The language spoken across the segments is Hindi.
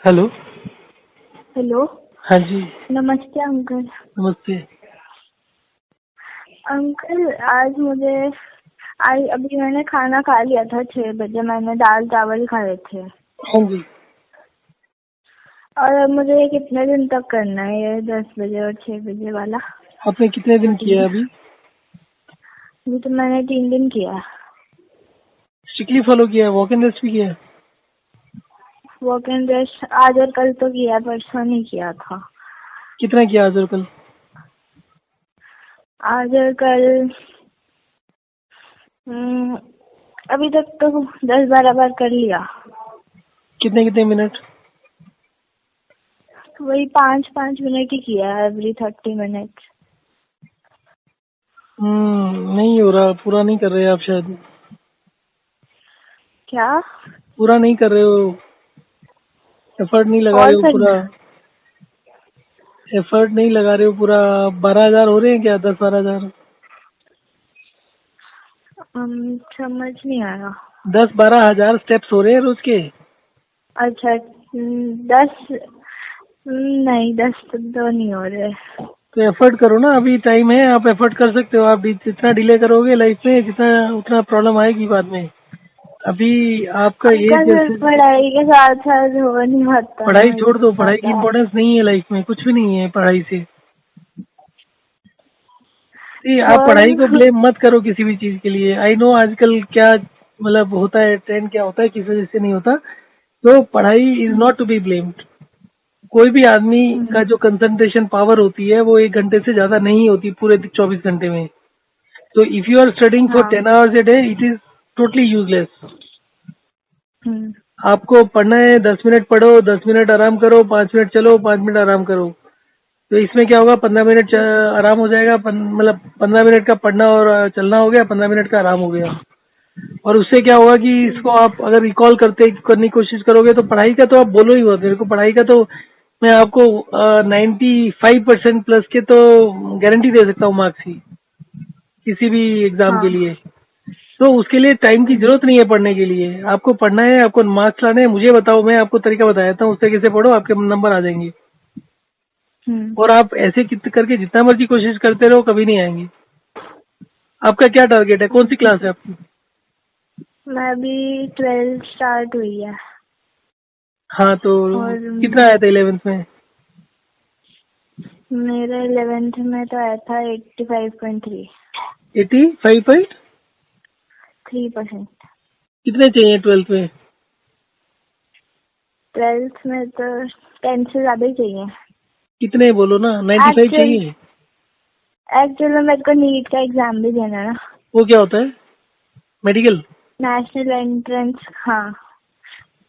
हेलो। हेलो। हाँ जी। नमस्ते अंकल। नमस्ते। अंकल आज अभी मैंने खाना खा लिया था 6 बजे। मैंने दाल चावल खाए थे। हाँ जी। और अब मुझे ये कितने दिन तक करना है, ये 10 बजे और 6 बजे वाला आपने कितने दिन रूटीन? किया अभी? अभी तो मैंने 3 दिन किया। स्ट्रिक्टली फॉलो किया है? वॉक एंड रेस्ट भी किया है? वॉक एंड रेस्ट आज और कल तो किया, परसों नहीं किया था। कितना किया आज और कल? आज और कल अभी तक तो 10-12 बार कर लिया। कितने कितने मिनट? वही 5-5 मिनट ही किया है, एवरी 30 मिनट। नहीं हो रहा, पूरा नहीं कर रहे आप शायद। क्या? पूरा नहीं कर रहे हो, एफर्ट नहीं लगा रहे और हो पूरा। करना? एफर्ट नहीं लगा रहे हो पूरा। 12,000 हो रहे हैं क्या? 10-12,000? समझ नहीं आया। 10-12 हजार स्टेप्स हो रहे हैं रोज के। अच्छा। 10 नहीं, 10 तो नहीं हो रहे। तो एफर्ट करो ना, अभी टाइम है, आप एफर्ट कर सकते हो। आप जितना डिले करोगे लाइफ में, जितना उतना प्रॉब्लम आएगी बाद में। अभी आपका एज अंकल जैसे। पढ़ाई के साथ साथ हो नहीं पाता पढ़ाई ना, छोड़ दो, पढ़ाई की पता है। इम्पोर्टेंस नहीं है लाइफ में, कुछ भी नहीं है पढ़ाई से। See, आप पढ़ाई को और ब्लेम मत करो किसी भी चीज के लिए। आई नो आजकल क्या मतलब होता है, ट्रेंड क्या होता है, किस वजह से नहीं होता। तो पढ़ाई is not to be blamed. कोई भी आदमी का जो कंसंट्रेशन पावर होती है वो 1 घंटे से ज्यादा नहीं होती पूरे 24 घंटे में। तो if you are studying for हाँ। 10 hours a day, it is totally useless. Hmm. आपको पढ़ना है, 10 मिनट पढ़ो, 10 मिनट आराम करो, 5 मिनट चलो, 5 मिनट आराम करो। तो इसमें क्या होगा, 15 मिनट आराम हो जाएगा। मतलब 15 मिनट का पढ़ना और चलना हो गया, 15 मिनट का आराम हो गया। और उससे क्या होगा कि इसको आप अगर रिकॉल करने की कोशिश करोगे तो पढ़ाई का तो आप बोलो ही मत। मेरे को पढ़ाई का तो मैं आपको 95% प्लस के तो गारंटी दे सकता हूँ मार्क्स की, किसी भी एग्जाम के हाँ। लिए। तो उसके लिए टाइम की जरूरत नहीं है पढ़ने के लिए। आपको पढ़ना है, आपको मार्क्स लाने हैं, मुझे बताओ, मैं आपको तरीका बता देता हूँ, उस तरीके से पढ़ो, आपके नंबर आ जाएंगे। हम्म। और आप ऐसे करके जितना मर्जी कोशिश करते रहो, कभी नहीं आएंगे। आपका क्या टारगेट है? कौन सी क्लास है आपकी? मैं अभी 12 स्टार्ट हुई है। हाँ, तो और कितना आया था 11th में? मेरे 11th में तो आया था 85.3। 85 3%। कितने चाहिए 12th में? 12th में तो 10 से ज्यादा ही चाहिए। कितने बोलो ना, 95 एक्चुअल चाहिए? एक्चुअल में मेरे को नीट का एग्जाम भी देना है ना। वो क्या होता है? मेडिकल? National entrance. हाँ,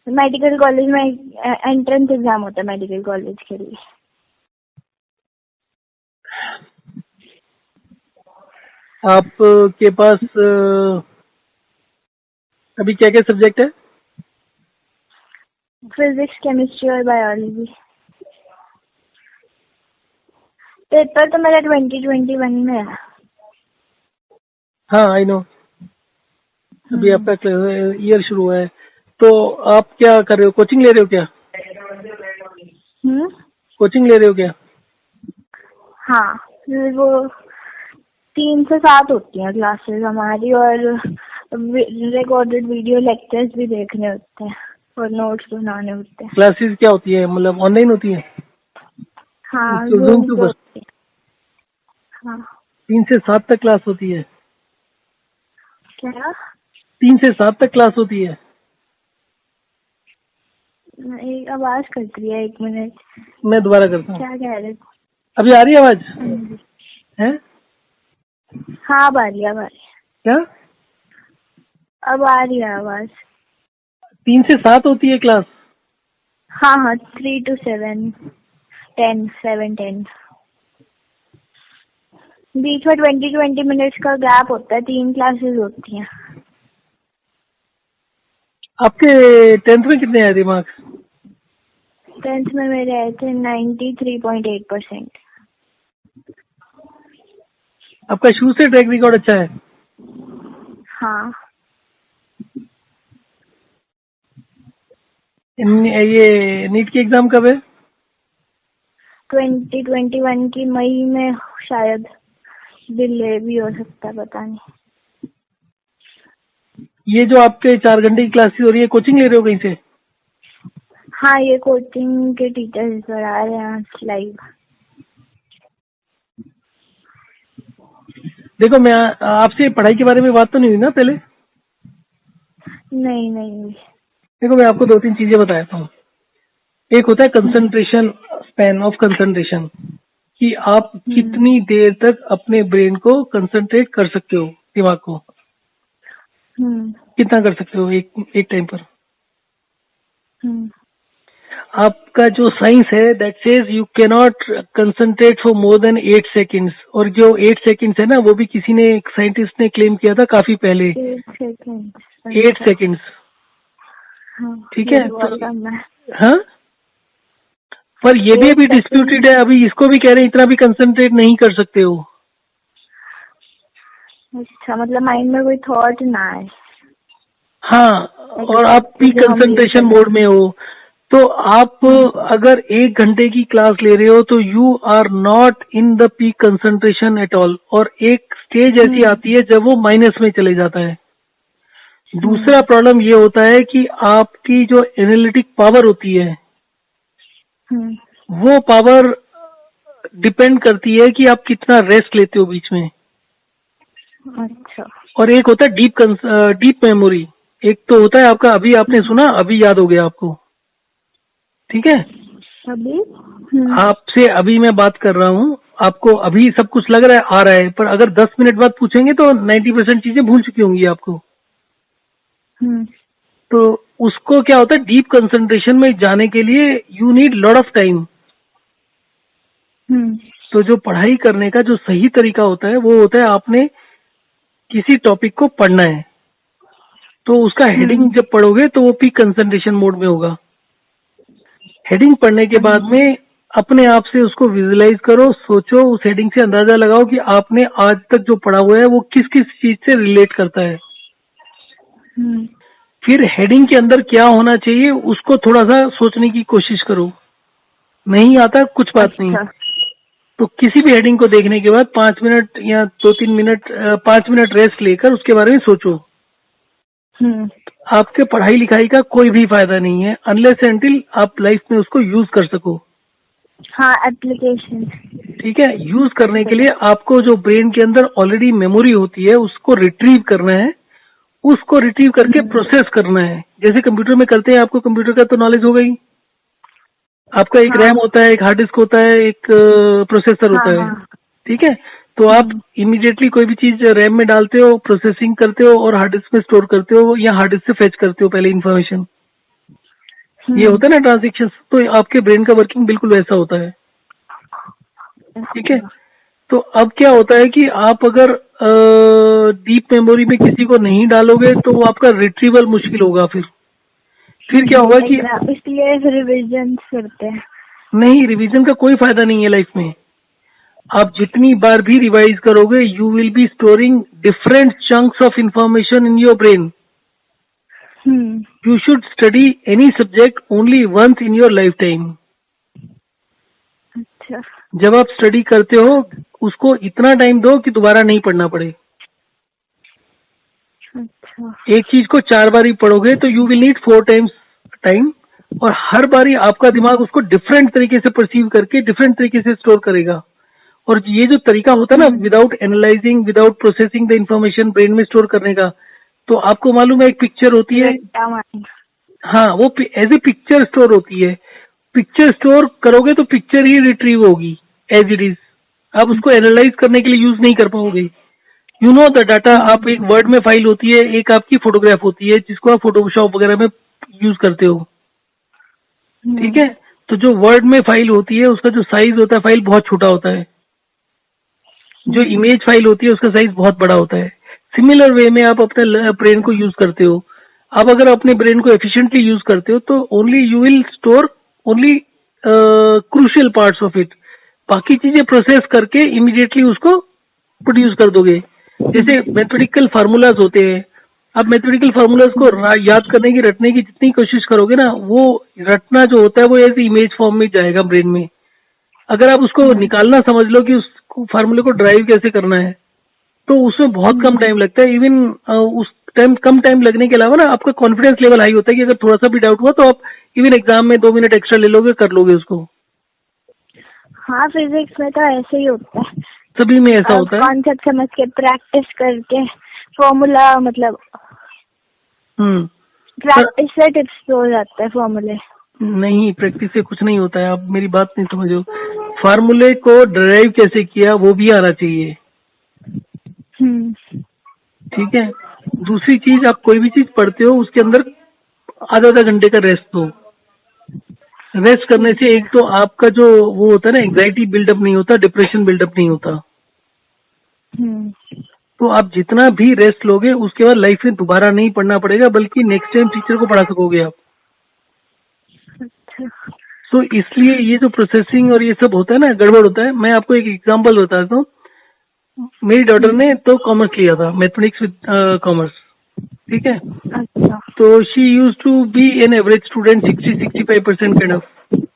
मेडिकल कॉलेज में एंट्रेंस एग्जाम होता है मेडिकल कॉलेज के लिए। आपके पास अभी क्या क्या सब्जेक्ट है? फिजिक्स, केमिस्ट्री और बायोलॉजी। पेपर तो मेरा 2021 में है। हाँ, आई नो। अभी हम्म। आपका ईयर शुरू हुआ है। तो आप क्या कर रहे हो? कोचिंग ले रहे हो क्या? हम्म। कोचिंग ले रहे हो क्या? हाँ, वो 3 से 7 होती हैं क्लासेस हमारी, और रिकॉर्डेड वीडियो लेक्चर्स भी देखने होते हैं और नोट्स बनाने होते हैं। क्लासेस क्या होती है, मतलब ऑनलाइन होती है? हाँ, जूम जूम के पे ऊपर? होती है। हाँ। 3 से 7 तक क्लास होती है? क्या? 3 से 7 तक क्लास होती है? एक आवाज कट रही है, 1 मिनट। मैं दोबारा करता हूँ। क्या कह रहे थे? अभी आ रही है आवाज? हाँ जी। है? हाँ, अब आ रही है, अब आ रही है। क्या? अब आ रही है आवाज। 3 से 7 होती है क्लास? हाँ हाँ, 3 to 7, 10, 7-10। बीच में 20-20 मिनट्स का गैप होता है, 3 क्लासेस होती हैं। आपके 10th में कितने आए थे मार्क्स? 10th में मेरे आए थे 93.8%। आपका शुरू से ट्रैक रिकॉर्ड अच्छा है? हाँ। ये नीट की एग्जाम कब है? 2021 की मई में शायद, डिले भी हो सकता है, पता नहीं। ये जो आपके 4 घंटे की क्लासेस हो रही है, कोचिंग ले रहे हो कहीं से? हाँ, ये कोचिंग के टीचर्स पढ़ा रहे हैं लाइव। देखो, मैं आपसे पढ़ाई के बारे में बात तो नहीं हुई ना पहले? नहीं। देखो, मैं आपको 2-3 चीजें बताता हूँ। एक होता है कंसंट्रेशन, स्पैन ऑफ कंसंट्रेशन, कि आप कितनी देर तक अपने ब्रेन को कंसंट्रेट कर सकते हो, दिमाग को कितना कर सकते हो एक टाइम पर। आपका जो साइंस है that says you can not concentrate for more than 8 seconds, और जो 8 सेकेंड्स है ना, वो भी किसी ने, एक साइंटिस्ट ने क्लेम किया था काफी पहले, 8 सेकेंड्स। ठीक है, तो हाँ, पर ये भी अभी डिस्प्यूटेड है, अभी इसको भी कह रहे हैं इतना भी कंसंट्रेट नहीं कर सकते हो। अच्छा, मतलब माइंड में कोई थॉट ना आए। हाँ, और आप भी कंसंट्रेशन मोड में हो, तो आप अगर 1 घंटे की क्लास ले रहे हो तो you are not in the peak concentration at all, और एक स्टेज ऐसी आती है जब वो माइनस में चले जाता है। दूसरा प्रॉब्लम ये होता है कि आपकी जो एनालिटिक पावर होती है वो पावर डिपेंड करती है कि आप कितना रेस्ट लेते हो बीच में। अच्छा। और एक होता है डीप मेमोरी। एक तो होता है आपका, अभी आपने सुना, अभी याद हो गया आपको, ठीक है? अभी आपसे अभी मैं बात कर रहा हूँ, आपको अभी सब कुछ लग रहा है, आ रहा है, पर अगर 10 मिनट बाद पूछेंगे तो 90% चीजें भूल चुकी होंगी आपको। तो उसको क्या होता है, डीप कंसंट्रेशन में जाने के लिए you need lot of time. तो जो पढ़ाई करने का जो सही तरीका होता है वो होता है, आपने किसी टॉपिक को पढ़ना है तो उसका हेडिंग जब पढ़ोगे तो वो पीक कंसंट्रेशन मोड में होगा। हेडिंग पढ़ने के बाद में अपने आप से उसको विजुलाइज करो, सोचो, उस हेडिंग से अंदाजा लगाओ कि आपने आज तक जो पढ़ा हुआ है वो किस किस चीज से रिलेट करता है। फिर हेडिंग के अंदर क्या होना चाहिए उसको थोड़ा सा सोचने की कोशिश करो। नहीं आता कुछ बात नहीं, तो किसी भी हेडिंग को देखने के बाद 5 मिनट या 2-3 मिनट, 5 मिनट रेस्ट लेकर उसके बारे में सोचो। आपके पढ़ाई लिखाई का कोई भी फायदा नहीं है अनलेस एंटिल आप लाइफ में उसको यूज कर सको। हाँ, एप्लीकेशन। ठीक है, यूज करने के लिए आपको जो ब्रेन के अंदर ऑलरेडी मेमोरी होती है उसको रिट्रीव करना है, उसको रिट्रीव करके प्रोसेस करना है। जैसे कंप्यूटर में करते हैं, आपको कंप्यूटर का तो नॉलेज हो गई। आपका एक रैम होता है, एक हार्ड डिस्क होता है, एक प्रोसेसर होता है, ठीक है? तो आप इमीडिएटली कोई भी चीज रैम में डालते हो, प्रोसेसिंग करते हो और हार्ड डिस्क में स्टोर करते हो या हार्ड डिस्क से फेच करते हो पहले इन्फॉर्मेशन। ये होता है ना ट्रांजेक्शन, तो आपके ब्रेन का वर्किंग बिल्कुल वैसा होता है, ठीक है? तो अब क्या होता है कि आप अगर डीप मेमोरी में किसी को नहीं डालोगे तो वो आपका रिट्रीवल मुश्किल होगा। फिर क्या होगा कि इसलिए रिवीजन करते हैं। नहीं, रिवीजन का कोई फायदा नहीं है लाइफ में। आप जितनी बार भी रिवाइज करोगे you will be storing different chunks of information in your brain. You should study any subject only once in your life time. अच्छा। जब आप स्टडी करते हो उसको इतना टाइम दो कि दोबारा नहीं पढ़ना पड़े। अच्छा। एक चीज को 4 बार ही पढ़ोगे तो you will need 4 times time, और हर बारी आपका दिमाग उसको डिफरेंट तरीके से परसीव करके डिफरेंट तरीके से स्टोर करेगा। और ये जो तरीका होता है ना, without analysing, without processing the information brain में स्टोर करने का, तो आपको मालूम है एक पिक्चर होती है, हाँ, वो एज ए पिक्चर स्टोर होती है। पिक्चर स्टोर करोगे तो पिक्चर ही रिट्रीव होगी एज इट इज। आप उसको एनालाइज करने के लिए यूज नहीं कर पाओगे। You know the data. आप एक वर्ड में फाइल होती है, एक आपकी फोटोग्राफ होती है जिसको आप फोटोशॉप वगैरह में यूज करते हो, ठीक है? तो जो वर्ड में फाइल होती है उसका जो साइज होता है फाइल बहुत छोटा होता है, जो इमेज फाइल होती है उसका साइज बहुत बड़ा होता है। सिमिलर वे में आप अपने ब्रेन को यूज करते हो। आप अगर अपने ब्रेन को एफिशिएंटली यूज करते हो तो only you will store only crucial parts of it. बाकी चीजें प्रोसेस करके इमीडिएटली उसको प्रोड्यूस कर दोगे। जैसे मैथमेटिकल फार्मूलाज होते हैं, आप मैथमेटिकल फार्मूलाज को याद करने की, रटने की जितनी कोशिश करोगे ना, वो रटना जो होता है वो ऐसे इमेज फॉर्म में जाएगा ब्रेन में। अगर आप उसको निकालना समझ लो कि उस फार्मूले को ड्राइव कैसे करना है, तो उसमें बहुत कम टाइम लगता है। इवन उस टाइम कम टाइम लगने के अलावा ना आपका कॉन्फिडेंस लेवल हाई होता है कि अगर थोड़ा सा भी डाउट हुआ तो आप इवन एग्जाम में 2 मिनट एक्स्ट्रा ले लोगे, कर लोगे उसको। हाँ, फिजिक्स में तो ऐसे ही होता है, सभी में ऐसा होता है। कॉन्सेप्ट समझ के प्रैक्टिस करके फॉर्मूला, मतलब प्रैक्टिस से टिप्स हो जाते हैं फॉर्मूले। नहीं, प्रैक्टिस से कुछ नहीं होता है, आप मेरी बात नहीं समझो। फार्मूले को ड्राइव कैसे किया वो भी आना चाहिए। ठीक है। दूसरी चीज, आप कोई भी चीज पढ़ते हो उसके अंदर आधा घंटे का रेस्ट दो। रेस्ट करने से एक तो आपका जो वो होता है ना, एंग्जाइटी बिल्डअप नहीं होता, डिप्रेशन बिल्डअप नहीं होता। तो आप जितना भी रेस्ट लोगे उसके बाद लाइफ में दोबारा नहीं पढ़ना पड़ेगा, बल्कि नेक्स्ट टाइम टीचर को पढ़ा सकोगे आप। तो इसलिए ये जो प्रोसेसिंग और ये सब होता है ना, गड़बड़ होता है। मैं आपको एक एग्जांपल बताता हूँ। मेरी डॉटर ने तो कॉमर्स लिया था, मैथमेटिक्स विद कॉमर्स। ठीक है। अच्छा। तो she use to be an average student, 60-65% kind of,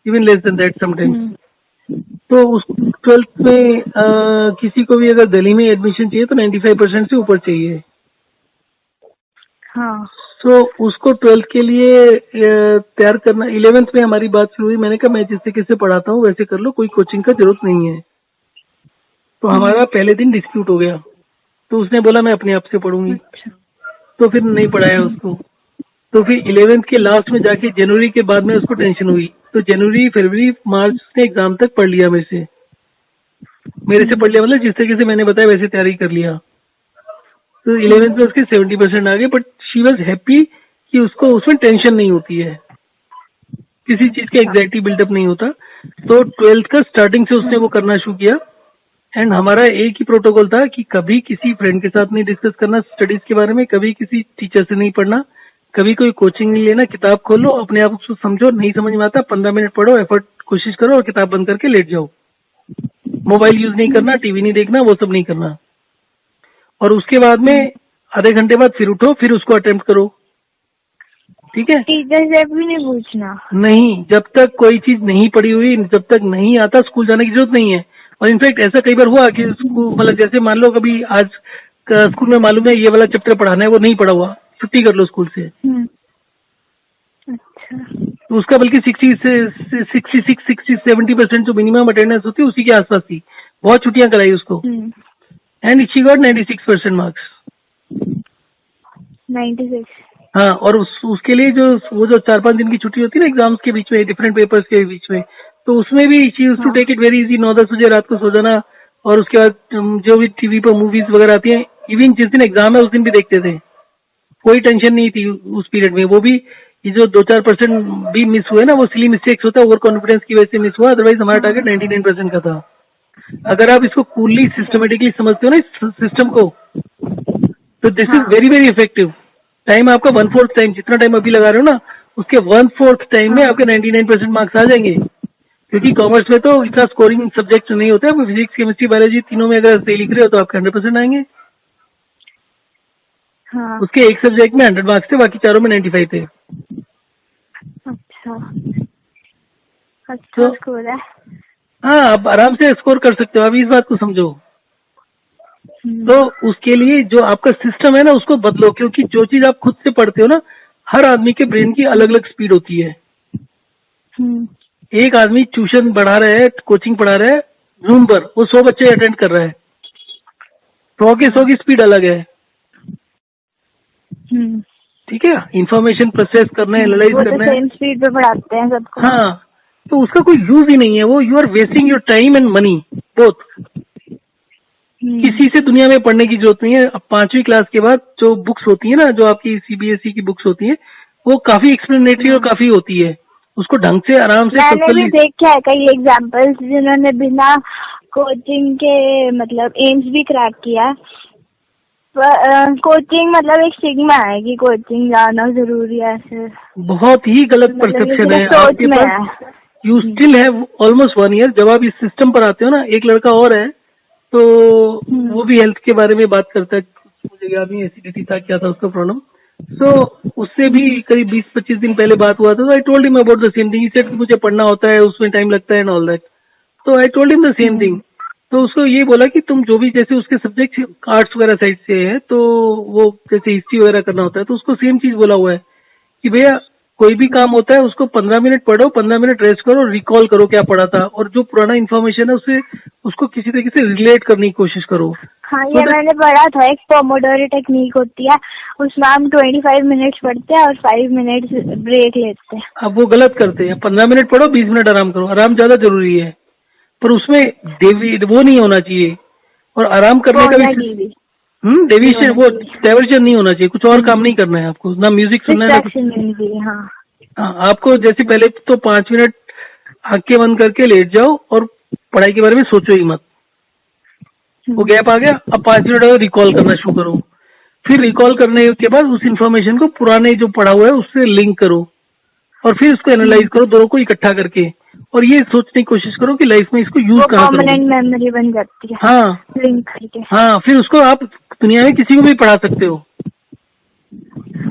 even less than that sometimes. तो उस 12th में किसी को भी अगर दिल्ली में एडमिशन चाहिए तो 95% से ऊपर चाहिए। हाँ। तो उसको 12th के लिए तैयार करना। 11th में हमारी बात शुरू हुई, मैंने कहा मैं जिस तरीके से पढ़ाता हूँ वैसे कर लो, कोई कोचिंग का जरूरत नहीं है। तो हमारा पहले दिन डिस्प्यूट हो गया। तो उसने बोला मैं अपने आप से पढ़ूंगी। अच्छा। तो फिर नहीं पढ़ाया उसको। तो फिर 11th के लास्ट में जाके जनवरी के बाद में उसको टेंशन हुई। तो जनवरी, फरवरी, मार्च ने एग्जाम तक पढ़ लिया मेरे से पढ़ लिया, मतलब जिस तरीके से मैंने बताया वैसे तैयारी कर लिया। तो 11th में उसके 70% आ गए। बट शी वॉज हैप्पी कि उसको उसमें टेंशन नहीं होती है, किसी चीज का एंग्जाइटी बिल्डअप नहीं होता। तो 12th का स्टार्टिंग से उसने वो करना शुरू किया। एंड हमारा एक ही प्रोटोकॉल था कि कभी किसी फ्रेंड के साथ नहीं डिस्कस करना स्टडीज के बारे में, कभी किसी टीचर से नहीं पढ़ना, कभी कोई कोचिंग नहीं लेना। किताब खोलो, अपने आप उसको समझो, नहीं समझ में आता 15 मिनट पढ़ो, एफर्ट कोशिश करो और किताब बंद करके लेट जाओ। मोबाइल यूज नहीं करना, टीवी नहीं देखना, वो सब नहीं करना। और उसके बाद में आधे घंटे बाद फिर उठो, फिर उसको अटेम्प्ट करो। ठीक है। टीचर से भी नहीं पूछना। नहीं, जब तक कोई चीज नहीं पढ़ी हुई, जब तक नहीं आता, स्कूल जाने की जरूरत नहीं है। और इनफैक्ट ऐसा कई बार हुआ कि मतलब जैसे मान लो कभी आज स्कूल में मालूम है ये वाला चैप्टर पढ़ाना है, वो नहीं पढ़ा हुआ, छुट्टी कर लो स्कूल से। अच्छा। तो उसका बल्कि 66-70% जो मिनिमम अटेंडेंस होती है उसी के आसपास थी। बहुत छुट्टियां कराई उसको। And she got 96% marks. 96। हाँ। और उसके लिए जो वो जो 4-5 दिन की छुट्टी होती है ना एग्जाम्स के बीच में, डिफरेंट पेपर्स के बीच में, तो उसमें भी she used to take it very easy. 9-10 बजे रात को सो जाना। और उसके बाद जो भी टीवी पर मूवीज वगैरह आती हैं, इवन जिस दिन एग्जाम है उस दिन भी देखते थे। कोई टेंशन नहीं थी उस पीरियड में। वो भी ये जो 2-4% भी मिस हुए ना, वो सिली मिस्टेक्स होता है, ओवर कॉन्फिडेंस की वजह से मिस हुआ। अदरवाइज हमारा टारगेट 99% का था। अगर आप इसको कूलली सिस्टमेटिकली समझते हो ना इस सिस्टम को, तो this is very very effective. Time आपका 1/4 टाइम, जितना टाइम अभी लगा रहे हो ना, उसके 1/4 टाइम में आपके 99% मार्क्स आ जाएंगे। क्योंकि कॉमर्स में तो इतना स्कोरिंग सब्जेक्ट नहीं होता है। फिजिक्स, केमिस्ट्री, बायोलॉजी तीनों में अगर सही लिख रहे हो तो आपके 100% आएंगे। हाँ। उसके एक सब्जेक्ट में 100 मार्क्स थे, बाकी चारों में 95 थे। अच्छा। अच्छा स्कोर है। हाँ, आप आराम से स्कोर कर सकते हो। आप इस बात को समझो। तो उसके लिए जो आपका सिस्टम है ना उसको बदलो, क्योंकि जो चीज आप खुद से पढ़ते हो ना, हर आदमी के ब्रेन की अलग अलग स्पीड होती है। एक आदमी ट्यूशन पढ़ा रहा है, कोचिंग पढ़ा रहा है, जूम पर वो 100 बच्चे अटेंड कर रहा है, 100 की स्पीड अलग है। ठीक है। इंफॉर्मेशन प्रोसेस करना है, एनालाइज करना है, सेम स्पीड पे पढ़ाते हैं सबको। हाँ। तो उसका कोई यूज ही नहीं है। वो you are wasting your time and money both. किसी से दुनिया में पढ़ने की जरूरत नहीं है। अब 5वीं क्लास के बाद जो बुक्स होती है ना, जो आपकी सीबीएसई की बुक्स होती है, वो काफी एक्सप्लेनेटरी और काफी होती है। उसको ढंग से आराम से मैंने भी देखा है कई एग्जांपल्स जिन्होंने बिना कोचिंग के मतलब एम्स भी क्रैक किया। कोचिंग मतलब एक स्टिग्मा है कि कोचिंग जाना जरूरी है। ऐसे बहुत ही गलत परसेप्शन है आपके पास। You still have almost 1 year. जब आप इस सिस्टम पर आते हो ना, एक लड़का और है तो वो भी हेल्थ के बारे में बात करता है। मुझे याद नहीं एसिडिटी था क्या था उसका प्रॉब्लम, सो उससे भी करीब 20-25 दिन पहले बात हुआ था, तो I told him about the same thing. He said कि मुझे पढ़ना होता है, उसमें टाइम लगता है एंड ऑल दैट। तो I told him the same thing. तो उसको ये बोला कि तुम जो भी, जैसे उसके सब्जेक्ट आर्ट्स वगैरह साइड से है, तो वो जैसे हिस्ट्री वगैरह करना होता है, तो उसको सेम चीज बोला हुआ है कि भैया कोई भी काम होता है उसको 15 मिनट पढ़ो, 15 मिनट रेस्ट करो, रिकॉल करो क्या पढ़ा था, और जो पुराना इन्फॉर्मेशन है उससे उसको किसी तरीके से रिलेट करने की कोशिश करो। हाँ, So ये that- मैंने पढ़ा था, एक पोमोडोरो टेक्निक होती है, उसमें हम 25 मिनट्स पढ़ते हैं और 5 मिनट्स ब्रेक लेते हैं। अब वो गलत करते हैं, 15 मिनट पढ़ो, 20 मिनट आराम करो। आराम ज्यादा जरूरी है, पर उसमें वो नहीं होना चाहिए। और आराम करने का होना भी चाहिए, डेविएशन, होना वो चाहिए, डाइवर्जन नहीं होना चाहिए। कुछ और काम नहीं करना है आपको, ना म्यूजिक सुनना है ना कुछ। डिस्ट्रैक्शन नहीं चाहिए। हाँ, हाँ, आपको जैसे पहले तो 5 मिनट आंखें बंद करके लेट जाओ और पढ़ाई के बारे में सोचो ही मत। वो गैप आ गया, अब 5 मिनट और रिकॉल करना शुरू करो। फिर रिकॉल करने के बाद उस इंफॉर्मेशन को पुराने जो पढ़ा हुआ है उससे लिंक करो, और फिर उसको एनालाइज करो, दोनों को इकट्ठा करके, और ये सोचने की कोशिश करो कि लाइफ में इसको यूज वो कहाँ करोगे। परमानेंट मेमोरी बन जाती है, हाँ लिंक करके। हाँ, फिर उसको आप दुनिया में किसी को भी पढ़ा सकते हो।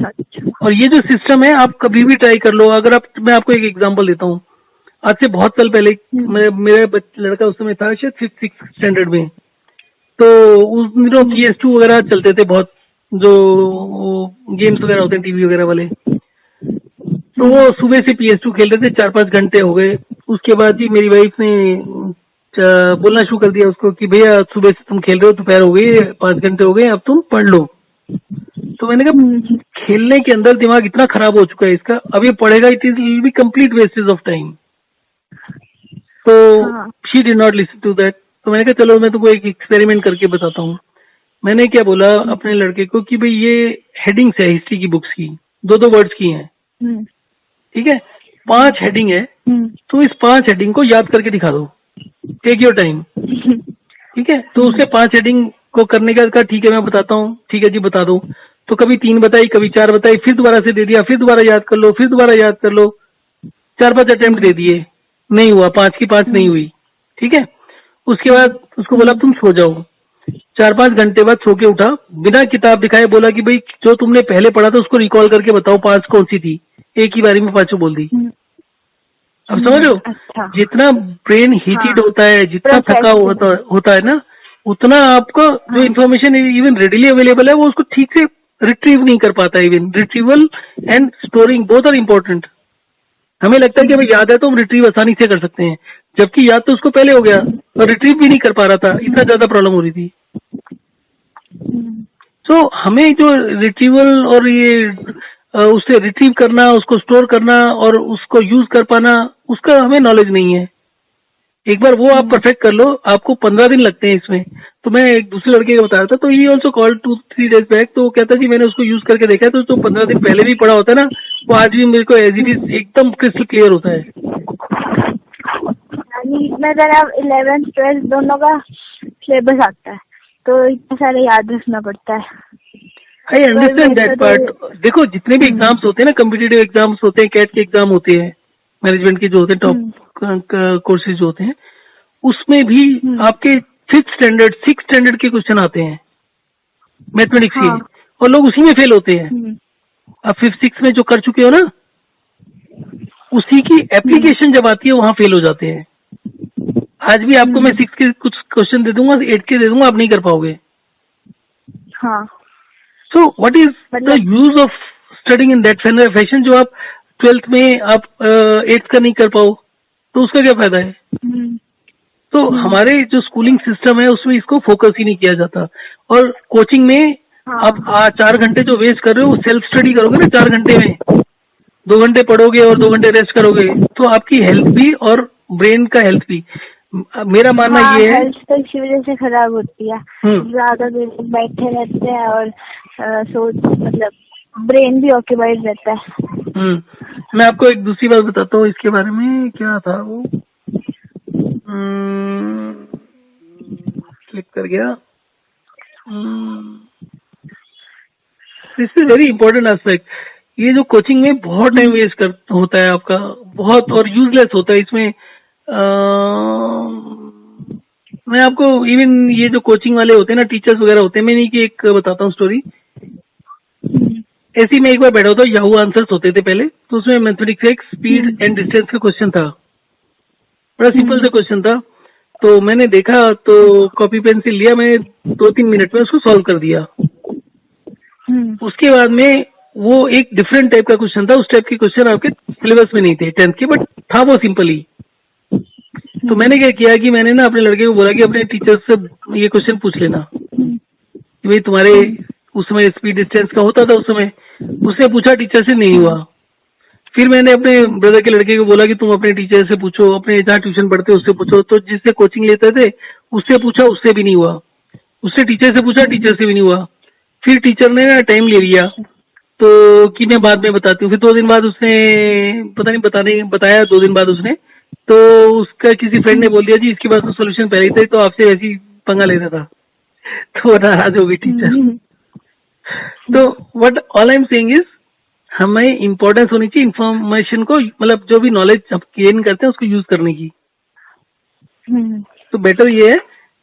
अच्छा। और ये जो सिस्टम है आप कभी भी ट्राई कर लो। अगर आप, मैं आपको एक एग्जांपल देता हूँ। आज से बहुत साल पहले मेरा लड़का उस समय था शायद 5th स्टैंडर्ड में, तो उस दिनों PS2 वगैरह चलते थे बहुत, जो गेम्स वगैरह होते हैं टीवी वगैरह वाले। तो वो सुबह से PS2 खेल रहे थे, 4-5 घंटे हो गए। उसके बाद जी मेरी वाइफ ने बोलना शुरू कर दिया उसको कि भैया सुबह से तुम खेल रहे हो, दोपहर हो गई, 5 घंटे हो गए, अब तुम पढ़ लो। तो मैंने कहा खेलने के अंदर दिमाग इतना खराब हो चुका है इसका, अब ये पढ़ेगा, it is will be complete wastage of time. तो she did not listen to that. तो मैंने कहा चलो मैं तुमको एक एक्सपेरिमेंट करके बताता हूँ। मैंने क्या बोला अपने लड़के को कि भाई ये हेडिंग्स है हिस्ट्री की बुक्स की, 2-2 वर्ड्स की हैं, ठीक है, 5 हेडिंग है, तो इस 5 हेडिंग को याद करके दिखा दो, टेक योर टाइम, ठीक है। तो उसे 5 हेडिंग को करने का कहा, ठीक है मैं बताता हूँ, ठीक है जी बता दो। तो कभी 3 बताई, कभी 4 बताई, फिर दोबारा से दे दिया, फिर दोबारा याद कर लो, फिर दोबारा याद कर लो। 4-5 अटेम्प्ट दे दिए, नहीं हुआ, 5 की 5 नहीं हुई, ठीक है। उसके बाद उसको बोला तुम सो जाओ। 4-5 घंटे बाद सो के उठा, बिना किताब दिखाए बोला कि भाई जो तुमने पहले पढ़ा था उसको रिकॉल करके बताओ 5 कौन सी थी। एक ही बारी में 5 बोल दी। अब समझ लो, अच्छा। जितना ब्रेन हीटेड होता है, जितना थका होता है ना, उतना आपको जो इन्फॉर्मेशन इवन रेडिली अवेलेबल है वो उसको ठीक से रिट्रीव नहीं कर पाता। Even retrieval and storing both are important. हमें लगता है कि हमें याद है तो हम रिट्रीव आसानी से कर सकते हैं, जबकि याद तो उसको पहले हो गया और रिट्रीव भी नहीं कर पा रहा था, इतना ज्यादा प्रॉब्लम हो रही थी। तो हमें जो रिट्रीवल और ये उसे रिट्रीव करना, उसको स्टोर करना और उसको यूज कर पाना, उसका हमें नॉलेज नहीं है। एक बार वो आप परफेक्ट कर लो, आपको 15 दिन लगते हैं इसमें। तो मैं एक दूसरे लड़के को बताया था, तो he also call 2-3 days back, तो वो कहता जी मैंने उसको यूज करके देखा है, तो 15 दिन पहले भी पढ़ा होता है ना, वो आज भी मेरे को एज इट इज एकदम क्रिस्टल क्लियर होता है। इसमें जरा 11th 12th दोनों का सिलेबस आता है, तो इतना सारा याद रखना पड़ता है। I understand that part. देखो जितने भी एग्जाम्स होते हैं ना, कम्पिटिटिव एग्जाम्स होते हैं, कैट के एग्जाम होते हैं, मैनेजमेंट के जो होते हैं, टॉप कोर्सेज जो होते हैं, उसमें भी आपके 5th स्टैंडर्ड 6th स्टैंडर्ड के क्वेश्चन आते हैं मैथमेटिक्स के, और लोग उसी में फेल होते हैं। अब 5th 6th में जो कर चुके हो ना, उसी की एप्लीकेशन जब आती है वहां फेल हो जाते हैं। आज भी आपको मैं 6 के कुछ क्वेश्चन दे दूंगा, 8 के दे दूंगा, आप नहीं कर पाओगे। हाँ। So what is the use of studying in that fashion, जो आप 12th में आप 8th का नहीं कर पाओ, तो उसका क्या फायदा है। तो हमारे जो स्कूलिंग सिस्टम है उसमें इसको फोकस ही नहीं किया जाता। और कोचिंग में आप 4 घंटे जो वेस्ट कर रहे हो, वो सेल्फ स्टडी करोगे ना 4 घंटे में, 2 घंटे पढ़ोगे और 2 घंटे रेस्ट करोगे, तो आपकी हेल्थ भी और ब्रेन का हेल्थ भी, मेरा मानना ये है, हेल्थ तो इसी वजह से खराब होती है, ज्यादा देर तक बैठे रहते हैं और सोच, मतलब ब्रेन भी ऑक्यूपाइड रहता है। मैं आपको एक दूसरी बात बताता हूँ इसके बारे में, क्या था वो, क्लिक कर गया। This is very important aspect. ये जो कोचिंग में बहुत टाइम वेस्ट होता है आपका, बहुत, और यूजलेस होता है इसमें। मैं आपको इवन ये जो कोचिंग वाले होते हैं ना, टीचर्स वगैरह होते हैं, मैं इन्हीं की एक बताता हूँ स्टोरी। ऐसे ही मैं एक बार बैठा था, याहू आंसर्स होते थे पहले, तो उसमें मैथमेटिक्स का एक स्पीड एंड डिस्टेंस का क्वेश्चन था। बड़ा सिंपल सा क्वेश्चन था। तो मैंने देखा, तो कॉपी पेंसिल लिया, मैंने 2-3 मिनट में उसको सॉल्व कर दिया। उसके बाद में वो एक डिफरेंट टाइप का क्वेश्चन था, उस टाइप के क्वेश्चन आपके सिलेबस में नहीं थे 10th के, बट था वो सिंपल ही। तो मैंने क्या किया कि मैंने ना अपने लड़के को बोला कि अपने टीचर से ये क्वेश्चन पूछ लेना कि भाई तुम्हारे उस समय स्पीड डिस्टेंस का होता था उस समय। उसने पूछा, टीचर से नहीं हुआ। फिर मैंने अपने ब्रदर के लड़के को बोला कि तुम अपने टीचर से पूछो, अपने जहाँ ट्यूशन पढ़ते उससे पूछो। तो जिससे कोचिंग लेते थे उससे पूछा, उससे भी नहीं हुआ। उससे टीचर से पूछा, टीचर से भी नहीं हुआ। फिर टीचर ने ना टाइम ले लिया, तो कि मैं बाद में बताती हूँ। फिर 2 दिन बाद उसने पता नहीं बताया 2 दिन बाद उसने, तो उसका किसी फ्रेंड ने बोल दिया जी इसके पास तो सोल्यूशन पहले ही था, तो आपसे वैसे ही पंगा लेता था। तो वो नाराज हो गई टीचर। तो what all I am saying is, हमें इम्पोर्टेंस होनी चाहिए इन्फॉर्मेशन को, मतलब जो भी नॉलेज हम गेन करते हैं उसको यूज करने की। तो बेटर ये है,